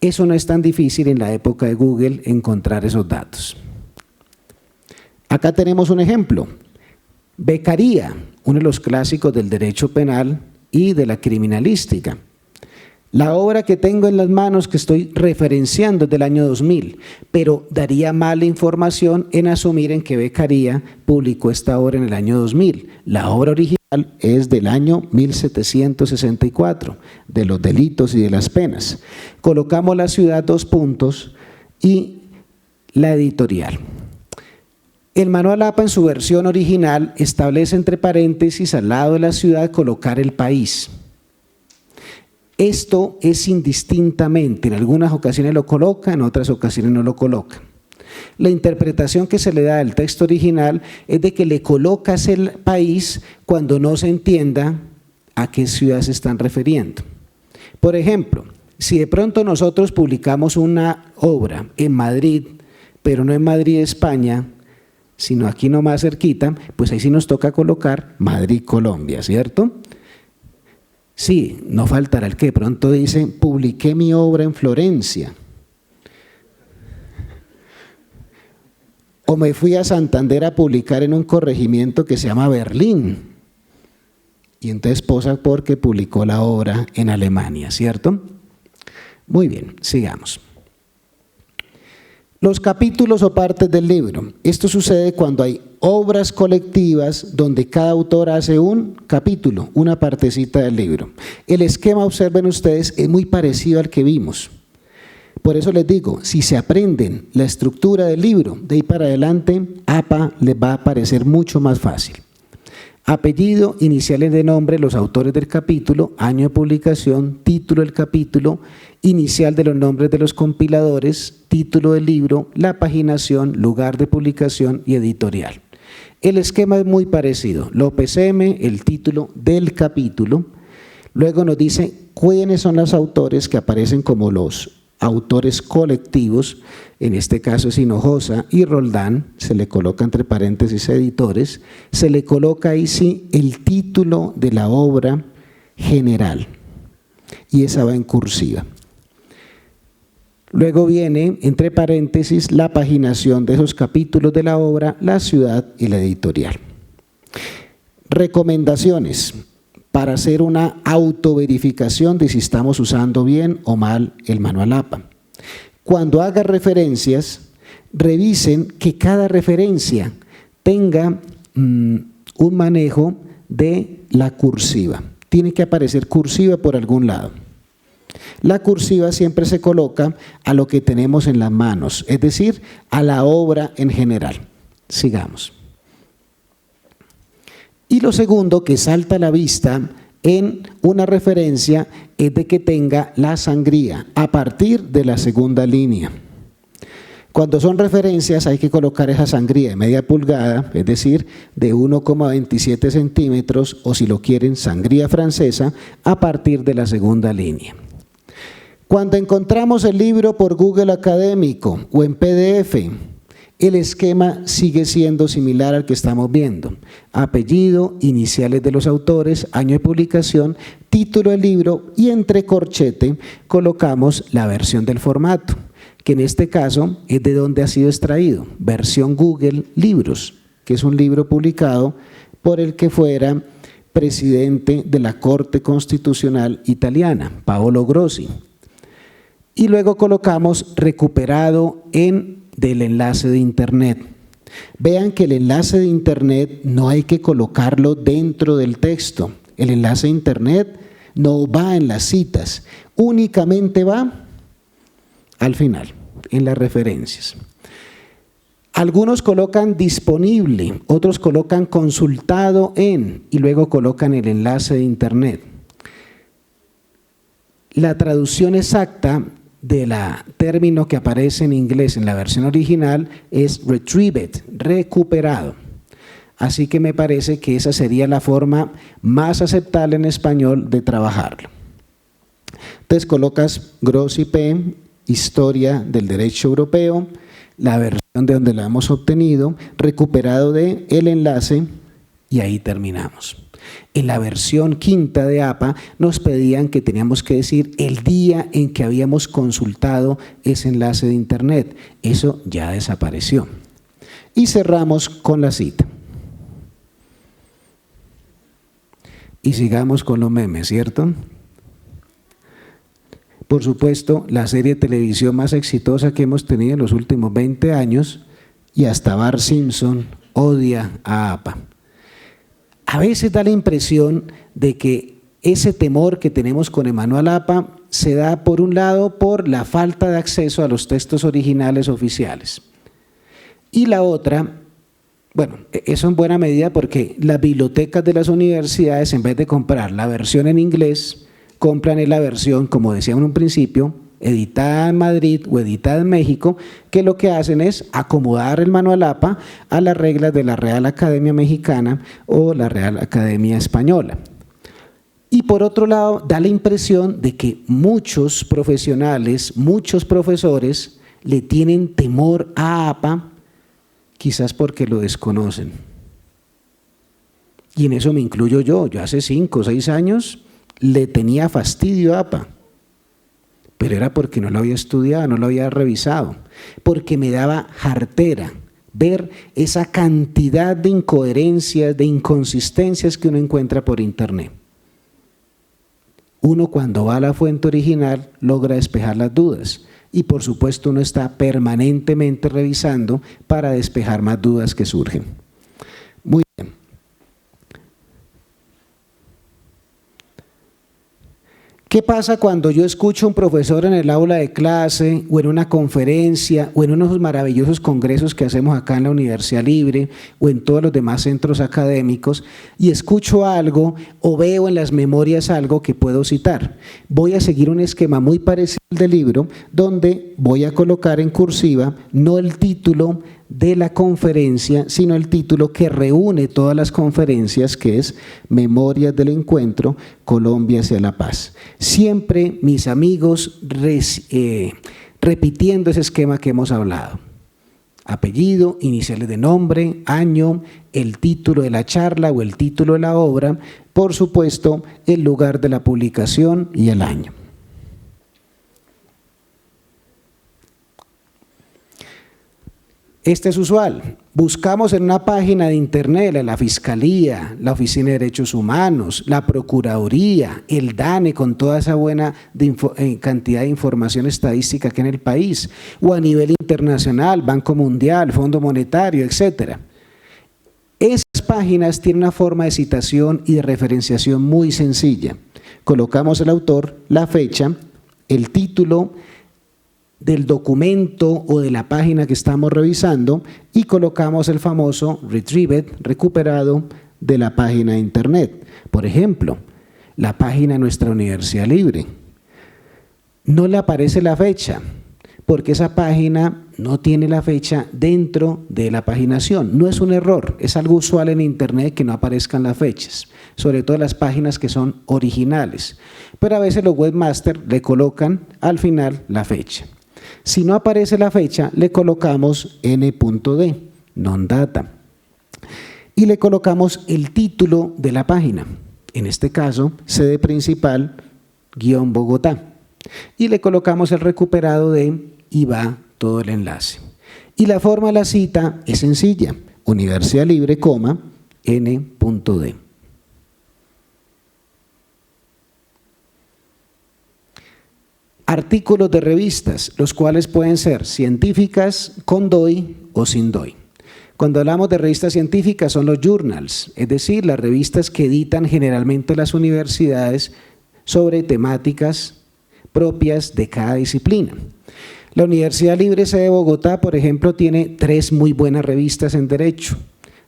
Eso no es tan difícil en la época de Google encontrar esos datos. Acá tenemos un ejemplo. Becaría, uno de los clásicos del derecho penal y de la criminalística. La obra que tengo en las manos que estoy referenciando es del año 2000, pero daría mala información en asumir en que Becaría publicó esta obra en el año 2000. La obra original es del año 1764, de los delitos y de las penas. Colocamos la ciudad, 2 puntos, y la editorial. El manual APA en su versión original establece entre paréntesis al lado de la ciudad colocar el país. Esto es indistintamente, en algunas ocasiones lo coloca, en otras ocasiones no lo coloca. La interpretación que se le da al texto original es de que le colocas el país cuando no se entienda a qué ciudad se están refiriendo. Por ejemplo, si de pronto nosotros publicamos una obra en Madrid, pero no en Madrid, España, sino aquí nomás cerquita, pues ahí sí nos toca colocar Madrid, Colombia, ¿cierto? Sí, no faltará el que de pronto dice, publiqué mi obra en Florencia. O me fui a Santander a publicar en un corregimiento que se llama Berlín. Y entonces posa porque publicó la obra en Alemania, ¿cierto? Muy bien, sigamos. Los capítulos o partes del libro. Esto sucede cuando hay obras colectivas donde cada autor hace un capítulo, una partecita del libro. El esquema, observen ustedes, es muy parecido al que vimos. Por eso les digo, si se aprenden la estructura del libro, de ahí para adelante, APA les va a parecer mucho más fácil. Apellido, iniciales de nombre, los autores del capítulo, año de publicación, título del capítulo, inicial de los nombres de los compiladores, título del libro, la paginación, lugar de publicación y editorial. El esquema es muy parecido. López M, el título del capítulo. Luego nos dice quiénes son los autores que aparecen como los autores colectivos, en este caso es Hinojosa y Roldán, se le coloca entre paréntesis editores, se le coloca ahí sí el título de la obra general y esa va en cursiva. Luego viene entre paréntesis la paginación de esos capítulos de la obra, la ciudad y la editorial. Recomendaciones para hacer una autoverificación de si estamos usando bien o mal el manual APA. Cuando haga referencias, revisen que cada referencia tenga un manejo de la cursiva. Tiene que aparecer cursiva por algún lado. La cursiva siempre se coloca a lo que tenemos en las manos, es decir, a la obra en general. Sigamos. Y lo segundo que salta a la vista en una referencia es de que tenga la sangría a partir de la segunda línea. Cuando son referencias hay que colocar esa sangría de media pulgada, es decir, de 1,27 centímetros o si lo quieren, sangría francesa, a partir de la segunda línea. Cuando encontramos el libro por Google Académico o en PDF, el esquema sigue siendo similar al que estamos viendo. Apellido, iniciales de los autores, año de publicación, título del libro y entre corchete colocamos la versión del formato, que en este caso es de donde ha sido extraído, versión Google Libros, que es un libro publicado por el que fuera presidente de la Corte Constitucional Italiana, Paolo Grossi. Y luego colocamos recuperado del enlace de internet. Vean que el enlace de internet no hay que colocarlo dentro del texto. El enlace de internet no va en las citas, únicamente va al final, en las referencias. Algunos colocan disponible, otros colocan consultado en y luego colocan el enlace de internet. La traducción exacta del término que aparece en inglés en la versión original es retrieved, recuperado. Así que me parece que esa sería la forma más aceptable en español de trabajarlo. Entonces colocas Grossi P, Historia del Derecho Europeo, la versión de donde la hemos obtenido, recuperado de el enlace y ahí terminamos. En la versión quinta de APA nos pedían que teníamos que decir el día en que habíamos consultado ese enlace de internet. Eso ya desapareció. Y cerramos con la cita. Y sigamos con los memes, ¿cierto? Por supuesto, la serie de televisión más exitosa que hemos tenido en los últimos 20 años y hasta Bart Simpson odia a APA. A veces da la impresión de que ese temor que tenemos con el manual APA se da por un lado por la falta de acceso a los textos originales oficiales. Y la otra, bueno, eso en buena medida porque las bibliotecas de las universidades en vez de comprar la versión en inglés, compran la versión, como decíamos en un principio, editada en Madrid o editada en México, que lo que hacen es acomodar el manual APA a las reglas de la Real Academia Mexicana o la Real Academia Española. Y por otro lado, da la impresión de que muchos profesionales, muchos profesores le tienen temor a APA, quizás porque lo desconocen. Y en eso me incluyo yo. Yo hace 5 o 6 años le tenía fastidio a APA, pero era porque no lo había estudiado, no lo había revisado, porque me daba jartera ver esa cantidad de incoherencias, de inconsistencias que uno encuentra por internet. Uno cuando va a la fuente original logra despejar las dudas y por supuesto uno está permanentemente revisando para despejar más dudas que surgen. Muy bien. ¿Qué pasa cuando yo escucho a un profesor en el aula de clase o en una conferencia o en unos maravillosos congresos que hacemos acá en la Universidad Libre o en todos los demás centros académicos y escucho algo o veo en las memorias algo que puedo citar? Voy a seguir un esquema muy parecido al del libro donde voy a colocar en cursiva no el título de la conferencia, sino el título que reúne todas las conferencias, que es Memorias del Encuentro, Colombia hacia la Paz. Siempre, mis amigos, repitiendo ese esquema que hemos hablado. Apellido, iniciales de nombre, año, el título de la charla o el título de la obra, por supuesto, el lugar de la publicación y el año. Este es usual. Buscamos en una página de internet la Fiscalía, la Oficina de Derechos Humanos, la Procuraduría, el DANE con toda esa buena cantidad de información estadística que en el país, o a nivel internacional, Banco Mundial, Fondo Monetario, etc. Esas páginas tienen una forma de citación y de referenciación muy sencilla. Colocamos el autor, la fecha, el título del documento o de la página que estamos revisando y colocamos el famoso retrieved, recuperado de la página de internet. Por ejemplo, la página de nuestra Universidad Libre. No le aparece la fecha, porque esa página no tiene la fecha dentro de la paginación. No es un error, es algo usual en internet que no aparezcan las fechas, sobre todo las páginas que son originales. Pero a veces los webmasters le colocan al final la fecha. Si no aparece la fecha, le colocamos n.d, non-data, y le colocamos el título de la página, en este caso, sede principal, _Bogotá, y le colocamos el recuperado de y va todo el enlace. Y la forma de la cita es sencilla, Universidad Libre, n.d. Artículos de revistas, los cuales pueden ser científicas con DOI o sin DOI. Cuando hablamos de revistas científicas son los journals, es decir, las revistas que editan generalmente las universidades sobre temáticas propias de cada disciplina. La Universidad Libre Sede de Bogotá, por ejemplo, tiene 3 muy buenas revistas en Derecho.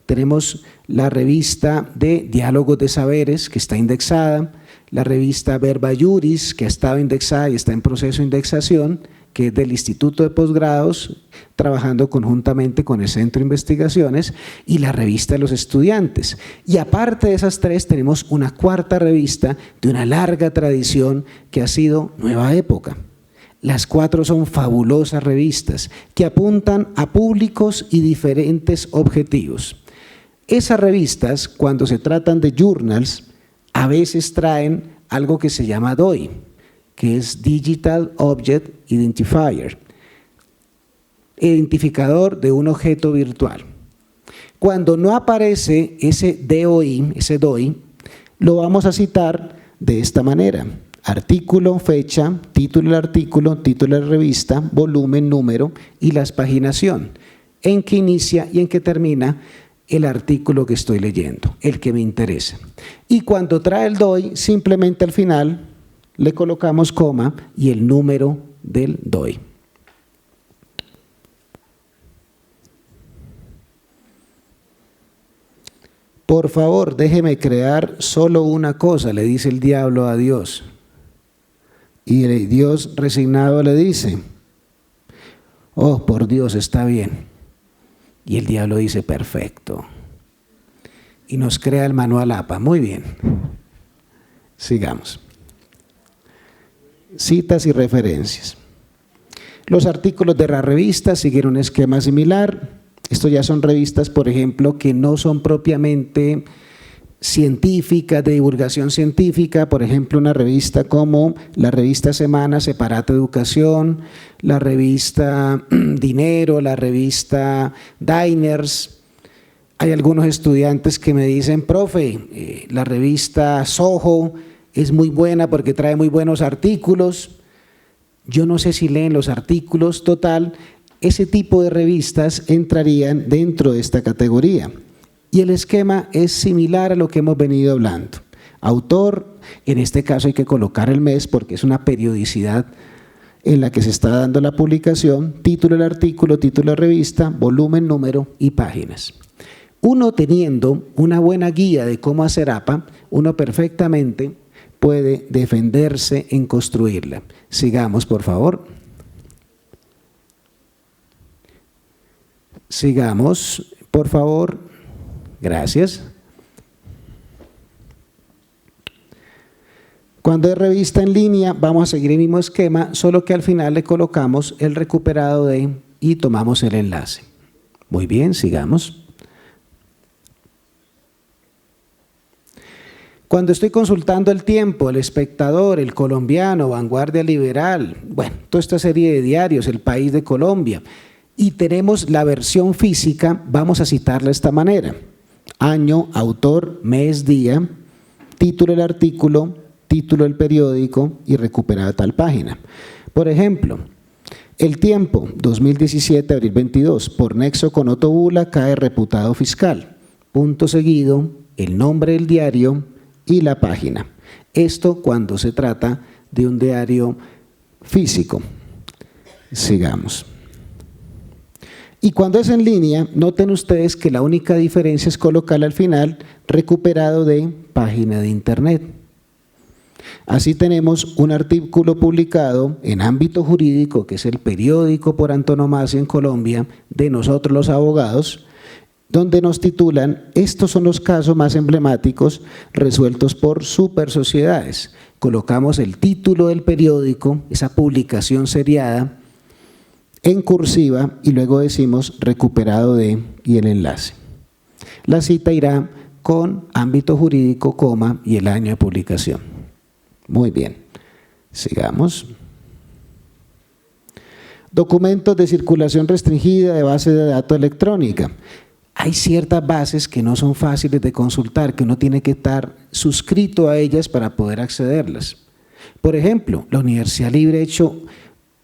Tenemos la revista de Diálogos de Saberes, que está indexada, la revista Verba Juris, que ha estado indexada y está en proceso de indexación, que es del Instituto de Posgrados, trabajando conjuntamente con el Centro de Investigaciones, y la revista de los estudiantes. Y aparte de esas 3, tenemos una 4ª revista de una larga tradición que ha sido Nueva Época. Las 4 son fabulosas revistas que apuntan a públicos y diferentes objetivos. Esas revistas, cuando se tratan de journals, a veces traen algo que se llama DOI, que es Digital Object Identifier, identificador de un objeto virtual. Cuando no aparece ese DOI, lo vamos a citar de esta manera: artículo, fecha, título del artículo, título de la revista, volumen, número y la paginación, en que inicia y en que termina el artículo que estoy leyendo, el que me interesa. Y cuando trae el DOI, simplemente al final le colocamos coma y el número del DOI. Por favor, déjeme crear solo una cosa, le dice el diablo a Dios. Y Dios resignado le dice, oh, por Dios, está bien. Y el diablo dice, perfecto. Y nos crea el manual APA. Muy bien. Sigamos. Citas y referencias. Los artículos de la revista siguen un esquema similar. Estos ya son revistas, por ejemplo, que no son propiamente científicas, de divulgación científica, por ejemplo, una revista como la revista Semana, Separata Educación, la revista Dinero, la revista Diners. Hay algunos estudiantes que me dicen, profe, la revista Soho es muy buena porque trae muy buenos artículos. Yo no sé si leen los artículos. Total, ese tipo de revistas entrarían dentro de esta categoría. Y el esquema es similar a lo que hemos venido hablando. Autor, en este caso hay que colocar el mes porque es una periodicidad en la que se está dando la publicación, título del artículo, título de revista, volumen, número y páginas. Uno teniendo una buena guía de cómo hacer APA, uno perfectamente puede defenderse en construirla. Sigamos, por favor. Sigamos, por favor. Gracias. Cuando es revista en línea, vamos a seguir el mismo esquema, solo que al final le colocamos el recuperado de y tomamos el enlace. Muy bien, sigamos. Cuando estoy consultando El Tiempo, El Espectador, El Colombiano, Vanguardia Liberal, bueno, toda esta serie de diarios, El País de Colombia, y tenemos la versión física, vamos a citarla de esta manera. Año, autor, mes, día, título del artículo, título del periódico y recuperada tal página. Por ejemplo, El Tiempo, 2017, abril 22, por nexo con Otto Bula cae reputado fiscal. Punto seguido, el nombre del diario y la página. Esto cuando se trata de un diario físico. Sigamos. Y cuando es en línea, noten ustedes que la única diferencia es colocar al final recuperado de página de internet. Así tenemos un artículo publicado en Ámbito Jurídico, que es el periódico por antonomasia en Colombia de nosotros los abogados, donde nos titulan, estos son los casos más emblemáticos resueltos por supersociedades. Colocamos el título del periódico, esa publicación seriada, en cursiva y luego decimos recuperado de y el enlace. La cita irá con ámbito jurídico, coma y el año de publicación. Muy bien, sigamos. Documentos de circulación restringida de base de datos electrónica. Hay ciertas bases que no son fáciles de consultar, que uno tiene que estar suscrito a ellas para poder accederlas. Por ejemplo, la Universidad Libre ha hecho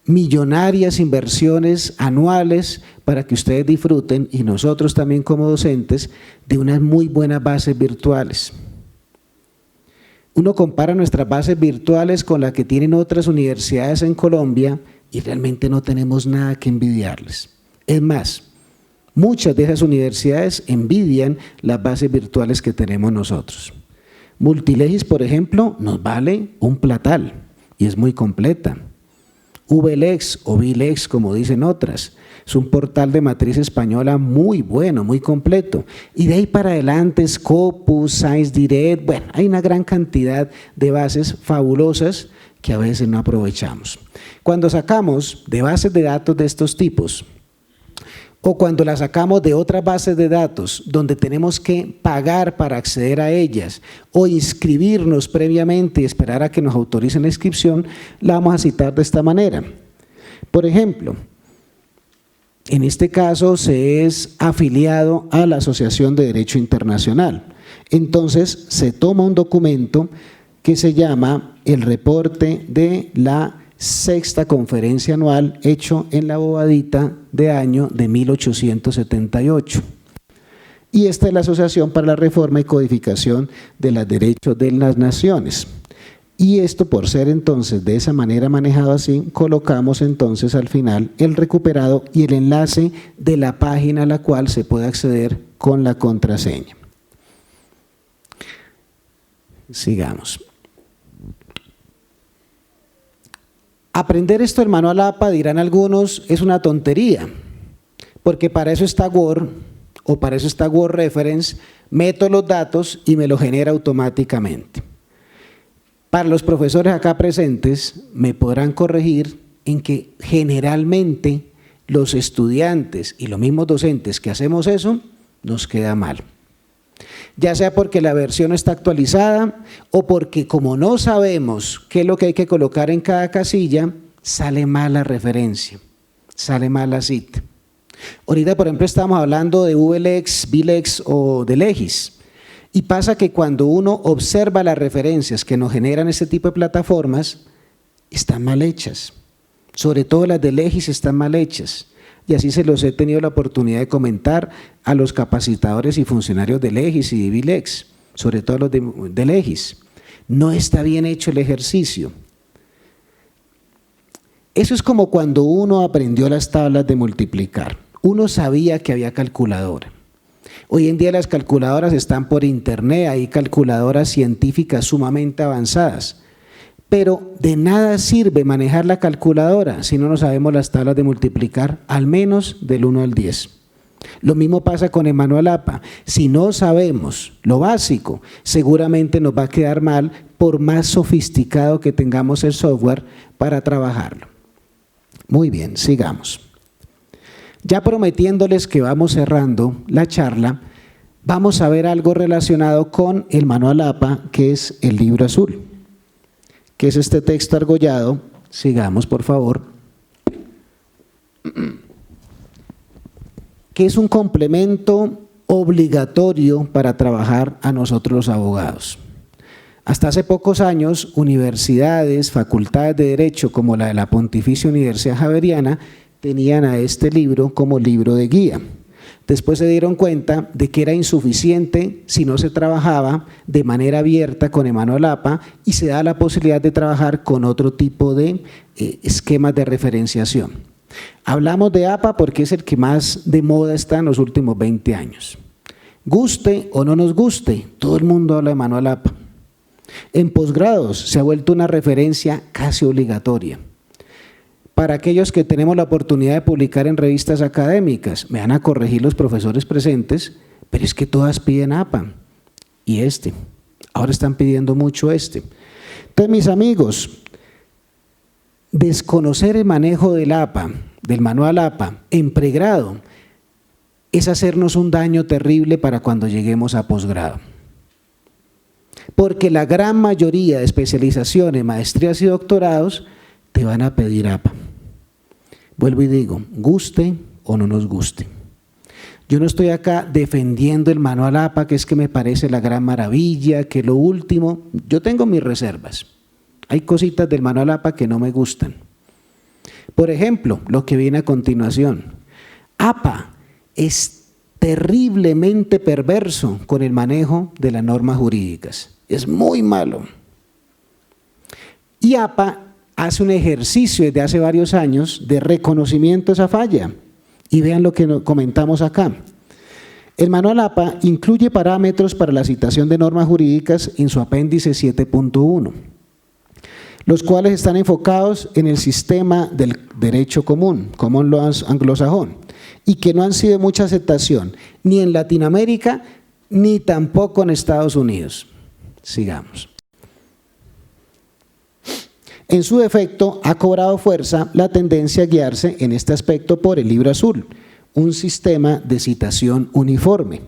millonarias inversiones anuales para que ustedes disfruten, y nosotros también como docentes, de unas muy buenas bases virtuales. Uno compara nuestras bases virtuales con las que tienen otras universidades en Colombia y realmente no tenemos nada que envidiarles. Es más, muchas de esas universidades envidian las bases virtuales que tenemos nosotros. Multilegis, por ejemplo, nos vale un platal y es muy completa. VLEX o VLEX, como dicen otras, es un portal de matriz española muy bueno, muy completo. Y de ahí para adelante, Scopus, Science Direct, bueno, hay una gran cantidad de bases fabulosas que a veces no aprovechamos. Cuando sacamos de bases de datos de estos tipos, o cuando las sacamos de otras bases de datos donde tenemos que pagar para acceder a ellas o inscribirnos previamente y esperar a que nos autoricen la inscripción, la vamos a citar de esta manera. Por ejemplo, en este caso se es afiliado a la Asociación de Derecho Internacional. Entonces se toma un documento que se llama el reporte de la sexta conferencia anual hecho en la bobadita de año de 1878. Y esta es la Asociación para la Reforma y Codificación de los Derechos de las Naciones. Y esto, por ser entonces de esa manera manejado así, colocamos entonces al final el recuperado y el enlace de la página a la cual se puede acceder con la contraseña. Sigamos. Aprender esto del manual APA, dirán algunos, es una tontería, porque para eso está Word o para eso está Word Reference, meto los datos y me lo genera automáticamente. Para los profesores acá presentes me podrán corregir en que generalmente los estudiantes y los mismos docentes que hacemos eso nos queda mal. Ya sea porque la versión está actualizada o porque como no sabemos qué es lo que hay que colocar en cada casilla, sale mal la referencia, sale mal la cita. Ahorita, por ejemplo, estamos hablando de VLEX, VLEX o de Legis. Y pasa que cuando uno observa las referencias que nos generan este tipo de plataformas, están mal hechas. Sobre todo las de Legis están mal hechas. Y así se los he tenido la oportunidad de comentar a los capacitadores y funcionarios de Legis y de VLEX, sobre todo los de Legis. No está bien hecho el ejercicio. Eso es como cuando uno aprendió las tablas de multiplicar. Uno sabía que había calculadora. Hoy en día las calculadoras están por internet, hay calculadoras científicas sumamente avanzadas. Pero de nada sirve manejar la calculadora si no nos sabemos las tablas de multiplicar, al menos del 1 al 10. Lo mismo pasa con el manual APA. Si no sabemos lo básico, seguramente nos va a quedar mal por más sofisticado que tengamos el software para trabajarlo. Muy bien, sigamos. Ya prometiéndoles que vamos cerrando la charla, vamos a ver algo relacionado con el manual APA, que es el libro azul, que es este texto argollado. Sigamos, por favor. Que es un complemento obligatorio para trabajar a nosotros los abogados. Hasta hace pocos años, universidades, facultades de Derecho como la de la Pontificia Universidad Javeriana tenían a este libro como libro de guía. Después se dieron cuenta de que era insuficiente si no se trabajaba de manera abierta con el manual APA y se da la posibilidad de trabajar con otro tipo de esquemas de referenciación. Hablamos de APA porque es el que más de moda está en los últimos 20 años. Guste o no nos guste, todo el mundo habla de manual APA. En posgrados se ha vuelto una referencia casi obligatoria. Para aquellos que tenemos la oportunidad de publicar en revistas académicas, me van a corregir los profesores presentes, pero es que todas piden APA y ahora están pidiendo mucho Entonces, mis amigos, desconocer el manejo del APA, del manual APA en pregrado, es hacernos un daño terrible para cuando lleguemos a posgrado. Porque la gran mayoría de especializaciones, maestrías y doctorados te van a pedir APA. Vuelvo y digo, guste o no nos guste. Yo no estoy acá defendiendo el manual APA, que es que me parece la gran maravilla, que lo último. Yo tengo mis reservas. Hay cositas del manual APA que no me gustan. Por ejemplo, lo que viene a continuación. APA es terriblemente perverso con el manejo de las normas jurídicas. Es muy malo. Y APA hace un ejercicio desde hace varios años de reconocimiento de esa falla. Y vean lo que comentamos acá. El manual APA incluye parámetros para la citación de normas jurídicas en su apéndice 7.1, los cuales están enfocados en el sistema del derecho común, common law anglosajón, y que no han sido de mucha aceptación, ni en Latinoamérica, ni tampoco en Estados Unidos. Sigamos. En su defecto, ha cobrado fuerza la tendencia a guiarse en este aspecto por el libro azul, un sistema de citación uniforme,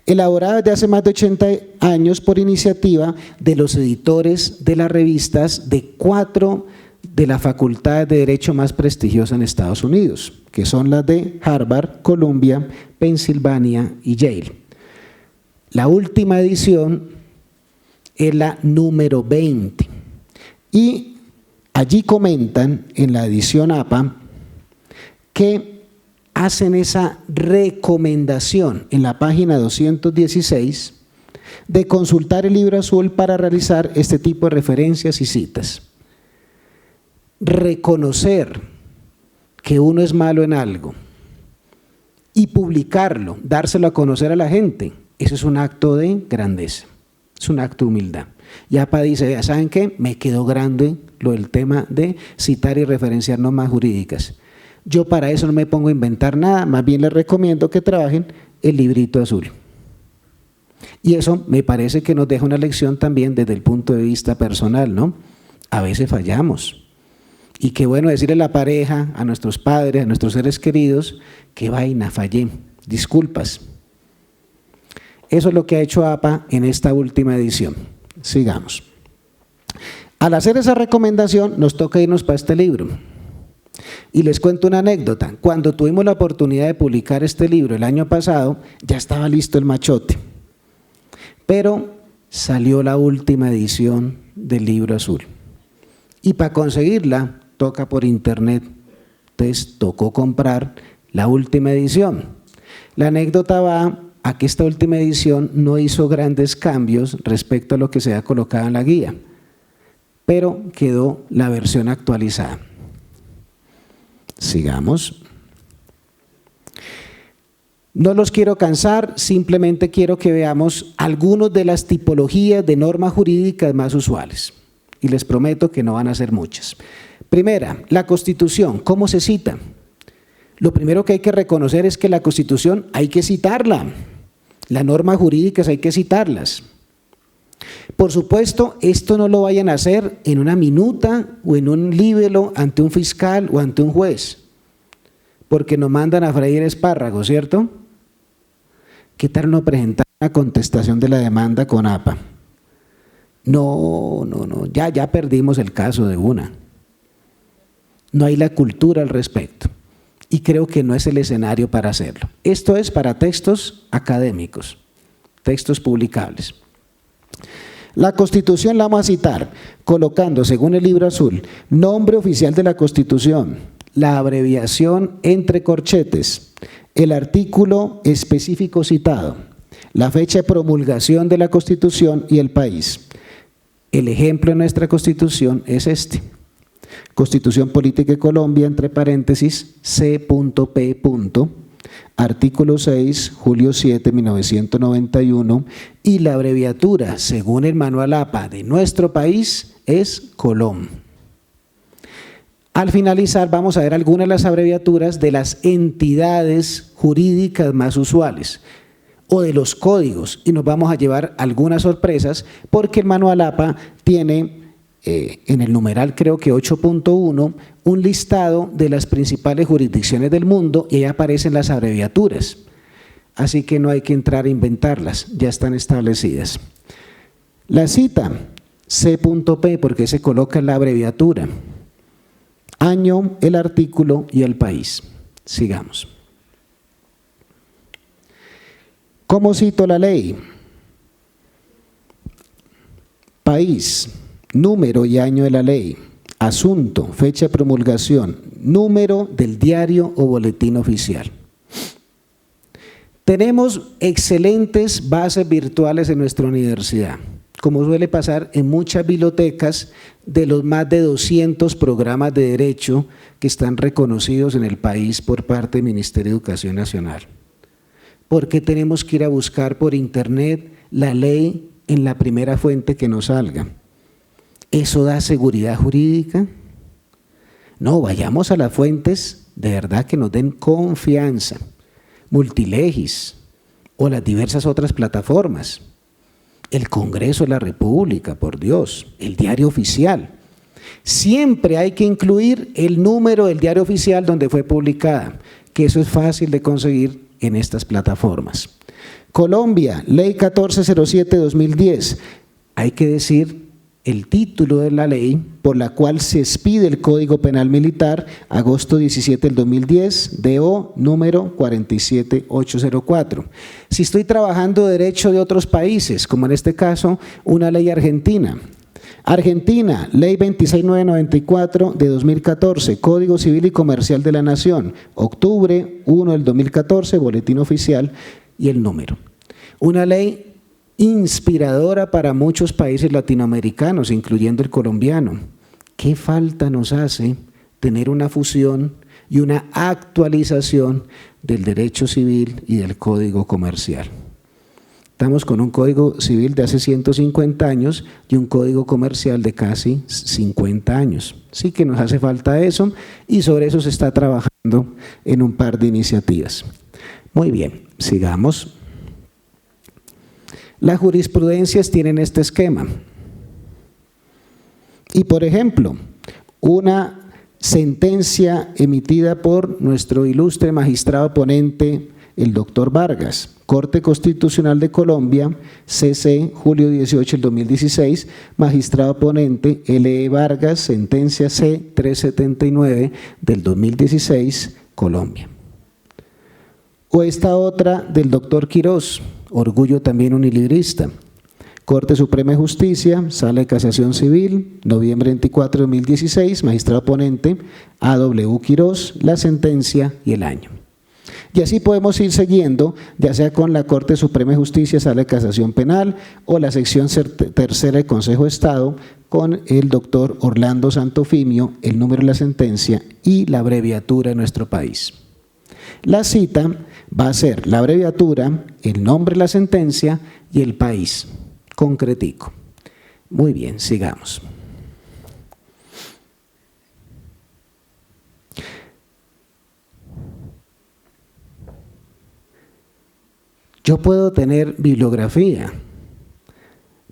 elaborado desde hace más de 80 años por iniciativa de los editores de las revistas de 4 de las facultades de Derecho más prestigiosas en Estados Unidos, que son las de Harvard, Columbia, Pensilvania y Yale. La última edición es la número 20 y allí comentan en la edición APA que hacen esa recomendación en la página 216 de consultar el libro azul para realizar este tipo de referencias y citas. Reconocer que uno es malo en algo y publicarlo, dárselo a conocer a la gente, eso es un acto de grandeza. Es un acto de humildad. Y APA dice, vea, ¿saben qué? Me quedó grande lo del tema de citar y referenciar normas jurídicas. Yo para eso no me pongo a inventar nada, más bien les recomiendo que trabajen el librito azul. Y eso me parece que nos deja una lección también desde el punto de vista personal, ¿no? A veces fallamos. Y qué bueno decirle a la pareja, a nuestros padres, a nuestros seres queridos, qué vaina, fallé, disculpas. Eso es lo que ha hecho APA en esta última edición. Sigamos. Al hacer esa recomendación, nos toca irnos para este libro. Y les cuento una anécdota. Cuando tuvimos la oportunidad de publicar este libro el año pasado, ya estaba listo el machote. Pero salió la última edición del libro azul. Y para conseguirla, toca por internet. Entonces, tocó comprar la última edición. La anécdota va a que esta última edición no hizo grandes cambios respecto a lo que se ha colocado en la guía, pero quedó la versión actualizada. Sigamos. No los quiero cansar, simplemente quiero que veamos algunas de las tipologías de normas jurídicas más usuales. Y les prometo que no van a ser muchas. Primera, la Constitución. ¿Cómo se cita? Lo primero que hay que reconocer es que la Constitución hay que citarla. Las normas jurídicas hay que citarlas. Por supuesto, esto no lo vayan a hacer en una minuta o en un libelo ante un fiscal o ante un juez, porque nos mandan a freír espárragos, ¿cierto? ¿Qué tal no presentar una contestación de la demanda con APA? No, ya perdimos el caso de una. No hay la cultura al respecto y creo que no es el escenario para hacerlo. Esto es para textos académicos, textos publicables. La Constitución la vamos a citar colocando, según el libro azul, nombre oficial de la Constitución, la abreviación entre corchetes, el artículo específico citado, la fecha de promulgación de la Constitución y el país. El ejemplo de nuestra Constitución es este. Constitución Política de Colombia, entre paréntesis, C.P. Artículo 6, julio 7, 1991, y la abreviatura, según el manual APA de nuestro país, es COLOM. Al finalizar vamos a ver algunas de las abreviaturas de las entidades jurídicas más usuales o de los códigos, y nos vamos a llevar algunas sorpresas porque el manual APA tiene en el numeral creo que 8.1 un listado de las principales jurisdicciones del mundo y ahí aparecen las abreviaturas. Así que no hay que entrar a inventarlas, ya están establecidas. La cita, C.P, porque se coloca en la abreviatura. Año, el artículo y el país. Sigamos. ¿Cómo cito la ley? País, número y año de la ley, asunto, fecha de promulgación, número del diario o boletín oficial. Tenemos excelentes bases virtuales en nuestra universidad, como suele pasar en muchas bibliotecas de los más de 200 programas de derecho que están reconocidos en el país por parte del Ministerio de Educación Nacional. ¿Por qué tenemos que ir a buscar por internet la ley en la primera fuente que nos salga? ¿Eso da seguridad jurídica? No, vayamos a las fuentes de verdad que nos den confianza. Multilegis o las diversas otras plataformas. El Congreso de la República, por Dios, el diario oficial. Siempre hay que incluir el número del diario oficial donde fue publicada, que eso es fácil de conseguir en estas plataformas. Colombia, Ley 1407-2010. Hay que decir el título de la ley por la cual se expide el Código Penal Militar, agosto 17 del 2010, DO número 47804. Si estoy trabajando derecho de otros países, como en este caso una ley argentina. Argentina, Ley 26994 de 2014, Código Civil y Comercial de la Nación, octubre 1 del 2014, boletín oficial y el número. Una ley inspiradora para muchos países latinoamericanos, incluyendo el colombiano. ¿Qué falta nos hace tener una fusión y una actualización del derecho civil y del Código Comercial? Estamos con un código civil de hace 150 años y un código comercial de casi 50 años. Sí que nos hace falta eso y sobre eso se está trabajando en un par de iniciativas. Muy bien, sigamos. Las jurisprudencias tienen este esquema. Y por ejemplo, una sentencia emitida por nuestro ilustre magistrado ponente, el doctor Vargas, Corte Constitucional de Colombia, CC, julio 18 del 2016, magistrado ponente L.E. Vargas, sentencia C-379 del 2016, Colombia. O esta otra del doctor Quirós, orgullo también unilibrista, Corte Suprema de Justicia, Sala de Casación Civil, noviembre 24 de 2016, magistrado ponente A.W. Quirós, la sentencia y el año. Y así podemos ir siguiendo, ya sea con la Corte Suprema de Justicia, Sala de Casación Penal, o la sección tercera del Consejo de Estado, con el doctor Orlando Santofimio, el número de la sentencia y la abreviatura de nuestro país. La cita va a ser la abreviatura, el nombre de la sentencia y el país, concretico. Muy bien, sigamos. Yo puedo tener bibliografía,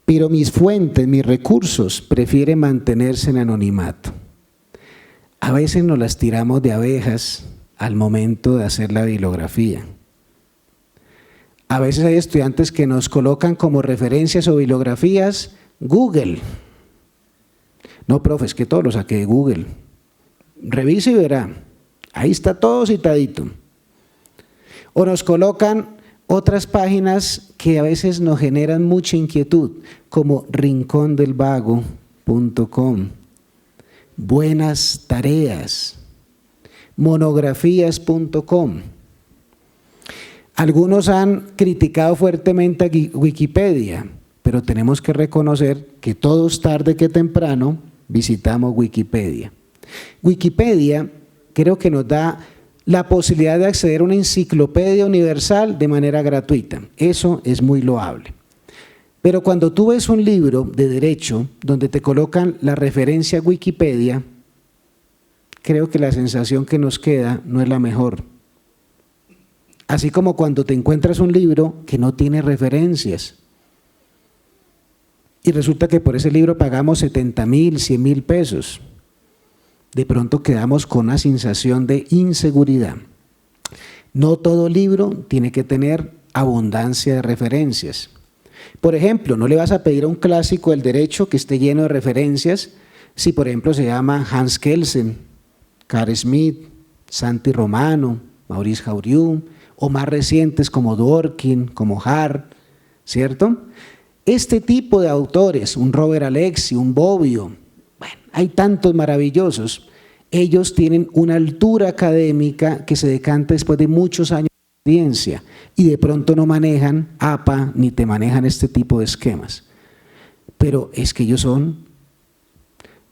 pero mis fuentes, mis recursos prefieren mantenerse en anonimato. A veces nos las tiramos de abejas al momento de hacer la bibliografía. A veces hay estudiantes que nos colocan como referencias o bibliografías Google. No, profe, es que todo lo saqué de Google. Revise y verá. Ahí está todo citadito. O nos colocan otras páginas que a veces nos generan mucha inquietud, como rincondelvago.com, buenas tareas, monografías.com. Algunos han criticado fuertemente a Wikipedia, pero tenemos que reconocer que todos tarde que temprano visitamos Wikipedia. Wikipedia creo que nos da la posibilidad de acceder a una enciclopedia universal de manera gratuita. Eso es muy loable. Pero cuando tú ves un libro de derecho donde te colocan la referencia a Wikipedia, creo que la sensación que nos queda no es la mejor. Así como cuando te encuentras un libro que no tiene referencias y resulta que por ese libro pagamos 70.000, 100.000 pesos. De pronto quedamos con una sensación de inseguridad. No todo libro tiene que tener abundancia de referencias. Por ejemplo, no le vas a pedir a un clásico del derecho que esté lleno de referencias si, por ejemplo, se llama Hans Kelsen, Carl Smith, Santi Romano, Maurice Jauriu, o más recientes como Dworkin, como Hart, ¿cierto? Este tipo de autores, un Robert Alexi, un Bobbio, bueno, hay tantos maravillosos, ellos tienen una altura académica que se decanta después de muchos años de experiencia y de pronto no manejan APA ni te manejan este tipo de esquemas. Pero es que ellos son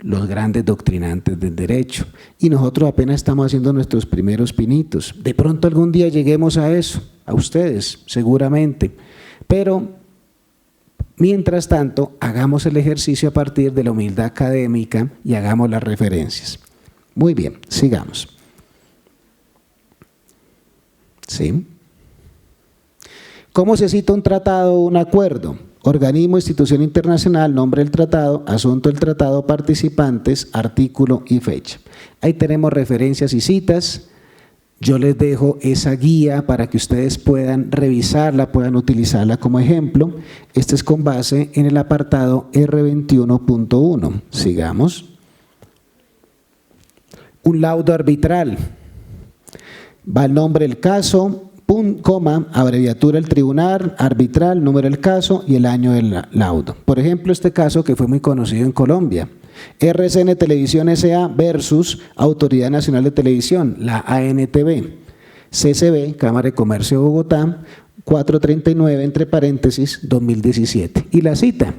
los grandes doctrinantes del derecho y nosotros apenas estamos haciendo nuestros primeros pinitos. De pronto algún día lleguemos a eso, a ustedes seguramente, pero mientras tanto, hagamos el ejercicio a partir de la humildad académica y hagamos las referencias. Muy bien, sigamos. ¿Sí? ¿Cómo se cita un tratado o un acuerdo? Organismo, institución internacional, nombre del tratado, asunto del tratado, participantes, artículo y fecha. Ahí tenemos referencias y citas. Yo les dejo esa guía para que ustedes puedan revisarla, puedan utilizarla como ejemplo. Este es con base en el apartado R21.1. Sigamos. Un laudo arbitral. Va el nombre del caso, coma, abreviatura del tribunal, arbitral, número del caso y el año del laudo. Por ejemplo, este caso que fue muy conocido en Colombia. RCN Televisión S.A. versus Autoridad Nacional de Televisión, la ANTV. CCB, Cámara de Comercio de Bogotá, 439, entre paréntesis, 2017. Y la cita,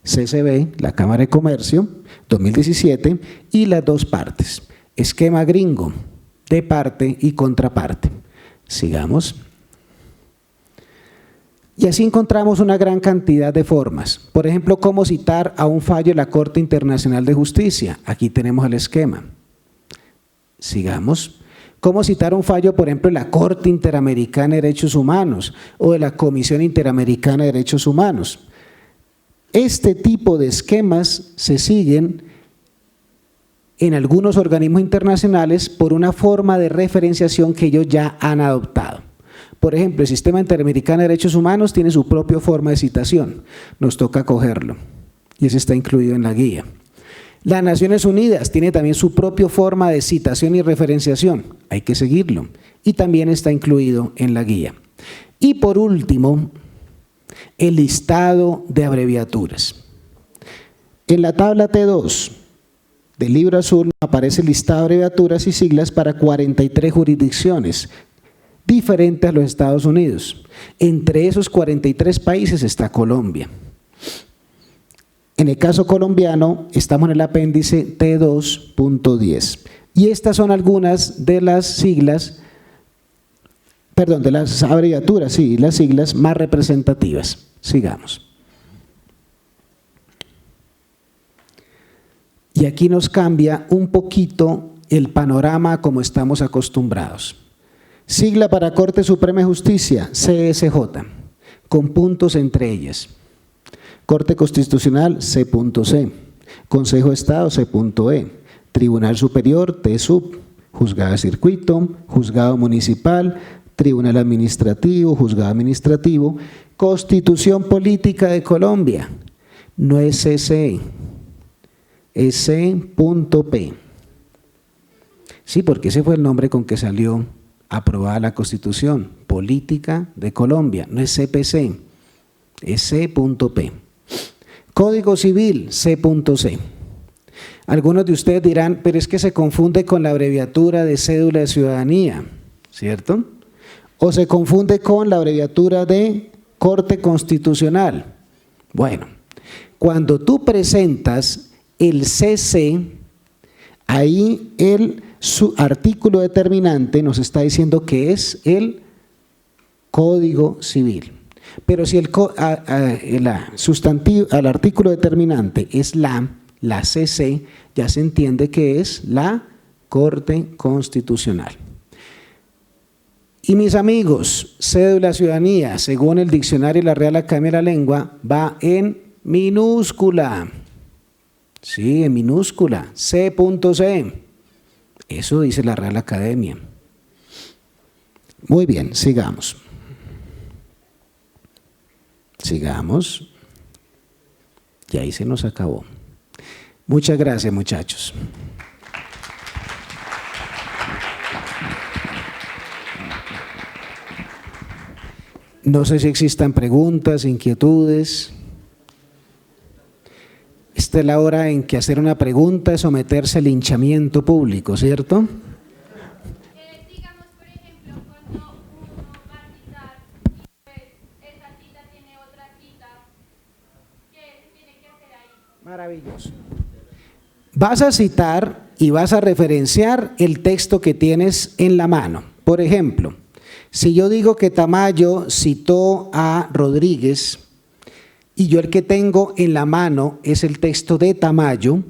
CCB, la Cámara de Comercio, 2017, y las dos partes. Esquema gringo, de parte y contraparte. Sigamos. Y así encontramos una gran cantidad de formas. Por ejemplo, cómo citar a un fallo de la Corte Internacional de Justicia. Aquí tenemos el esquema. Sigamos. Cómo citar un fallo, por ejemplo, de la Corte Interamericana de Derechos Humanos o de la Comisión Interamericana de Derechos Humanos. Este tipo de esquemas se siguen en algunos organismos internacionales por una forma de referenciación que ellos ya han adoptado. Por ejemplo, el Sistema Interamericano de Derechos Humanos tiene su propia forma de citación, nos toca cogerlo y ese está incluido en la guía. Las Naciones Unidas tiene también su propia forma de citación y referenciación, hay que seguirlo y también está incluido en la guía. Y por último, el listado de abreviaturas. En la tabla T2 del libro azul aparece el listado de abreviaturas y siglas para 43 jurisdicciones, diferentes a los Estados Unidos. Entre esos 43 países está Colombia. En el caso colombiano, estamos en el apéndice T2.10. Y estas son algunas de las siglas, perdón, de las abreviaturas, sí, las siglas más representativas. Sigamos. Y aquí nos cambia un poquito el panorama como estamos acostumbrados. Sigla para Corte Suprema de Justicia, CSJ, con puntos entre ellas. Corte Constitucional, C.C. Consejo de Estado, C.E. Tribunal Superior, T.Sub. Juzgado de Circuito, Juzgado Municipal, Tribunal Administrativo, Juzgado Administrativo, Constitución Política de Colombia, no es CCE, es C.P. Sí, porque ese fue el nombre con que salió aprobada la Constitución Política de Colombia, no es CPC, es C.P. Código Civil, C.C. Algunos de ustedes dirán, pero es que se confunde con la abreviatura de cédula de ciudadanía, ¿cierto? O se confunde con la abreviatura de Corte Constitucional. Bueno, cuando tú presentas el CC, ahí su artículo determinante nos está diciendo que es el Código Civil. Pero si el artículo determinante es la CC, ya se entiende que es la Corte Constitucional. Y mis amigos, cédula de ciudadanía, según el diccionario de la Real Academia de la Lengua, va en minúscula. Sí, en minúscula, C.C. Eso dice la Real Academia. Muy bien, sigamos. Sigamos. Y ahí se nos acabó. Muchas gracias, muchachos. No sé si existan preguntas, inquietudes. Esta es la hora en que hacer una pregunta es someterse al linchamiento público, ¿cierto? Digamos, por ejemplo, cuando uno va a citar y pues esa cita tiene otra cita, ¿qué se tiene que hacer ahí? Maravilloso. Vas a citar y vas a referenciar el texto que tienes en la mano. Por ejemplo, si yo digo que Tamayo citó a Rodríguez y yo el que tengo en la mano es el texto de Tamayo,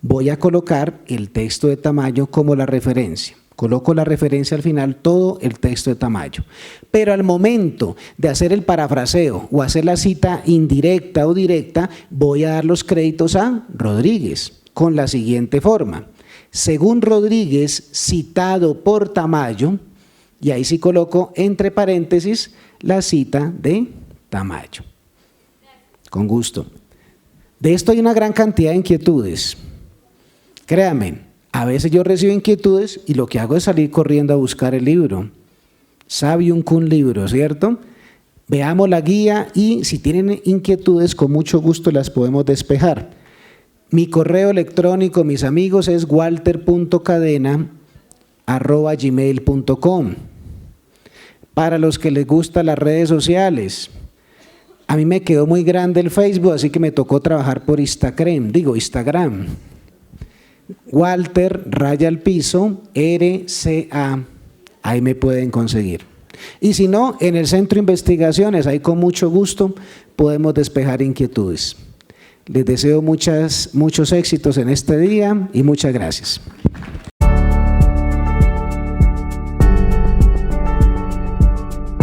voy a colocar el texto de Tamayo como la referencia. Coloco la referencia al final, todo el texto de Tamayo. Pero al momento de hacer el parafraseo o hacer la cita indirecta o directa, voy a dar los créditos a Rodríguez con la siguiente forma. Según Rodríguez, citado por Tamayo, y ahí sí coloco entre paréntesis la cita de Tamayo. Con gusto. De esto hay una gran cantidad de inquietudes. Créanme, a veces yo recibo inquietudes y lo que hago es salir corriendo a buscar el libro. Sabium cum libro, ¿cierto? Veamos la guía y si tienen inquietudes, con mucho gusto las podemos despejar. Mi correo electrónico, mis amigos, es walter.cadena@gmail.com. Para los que les gustan las redes sociales, a mí me quedó muy grande el Facebook, así que me tocó trabajar por Instagram. Walter _RCA, ahí me pueden conseguir. Y si no, en el Centro de Investigaciones, ahí con mucho gusto podemos despejar inquietudes. Les deseo muchos éxitos en este día y muchas gracias.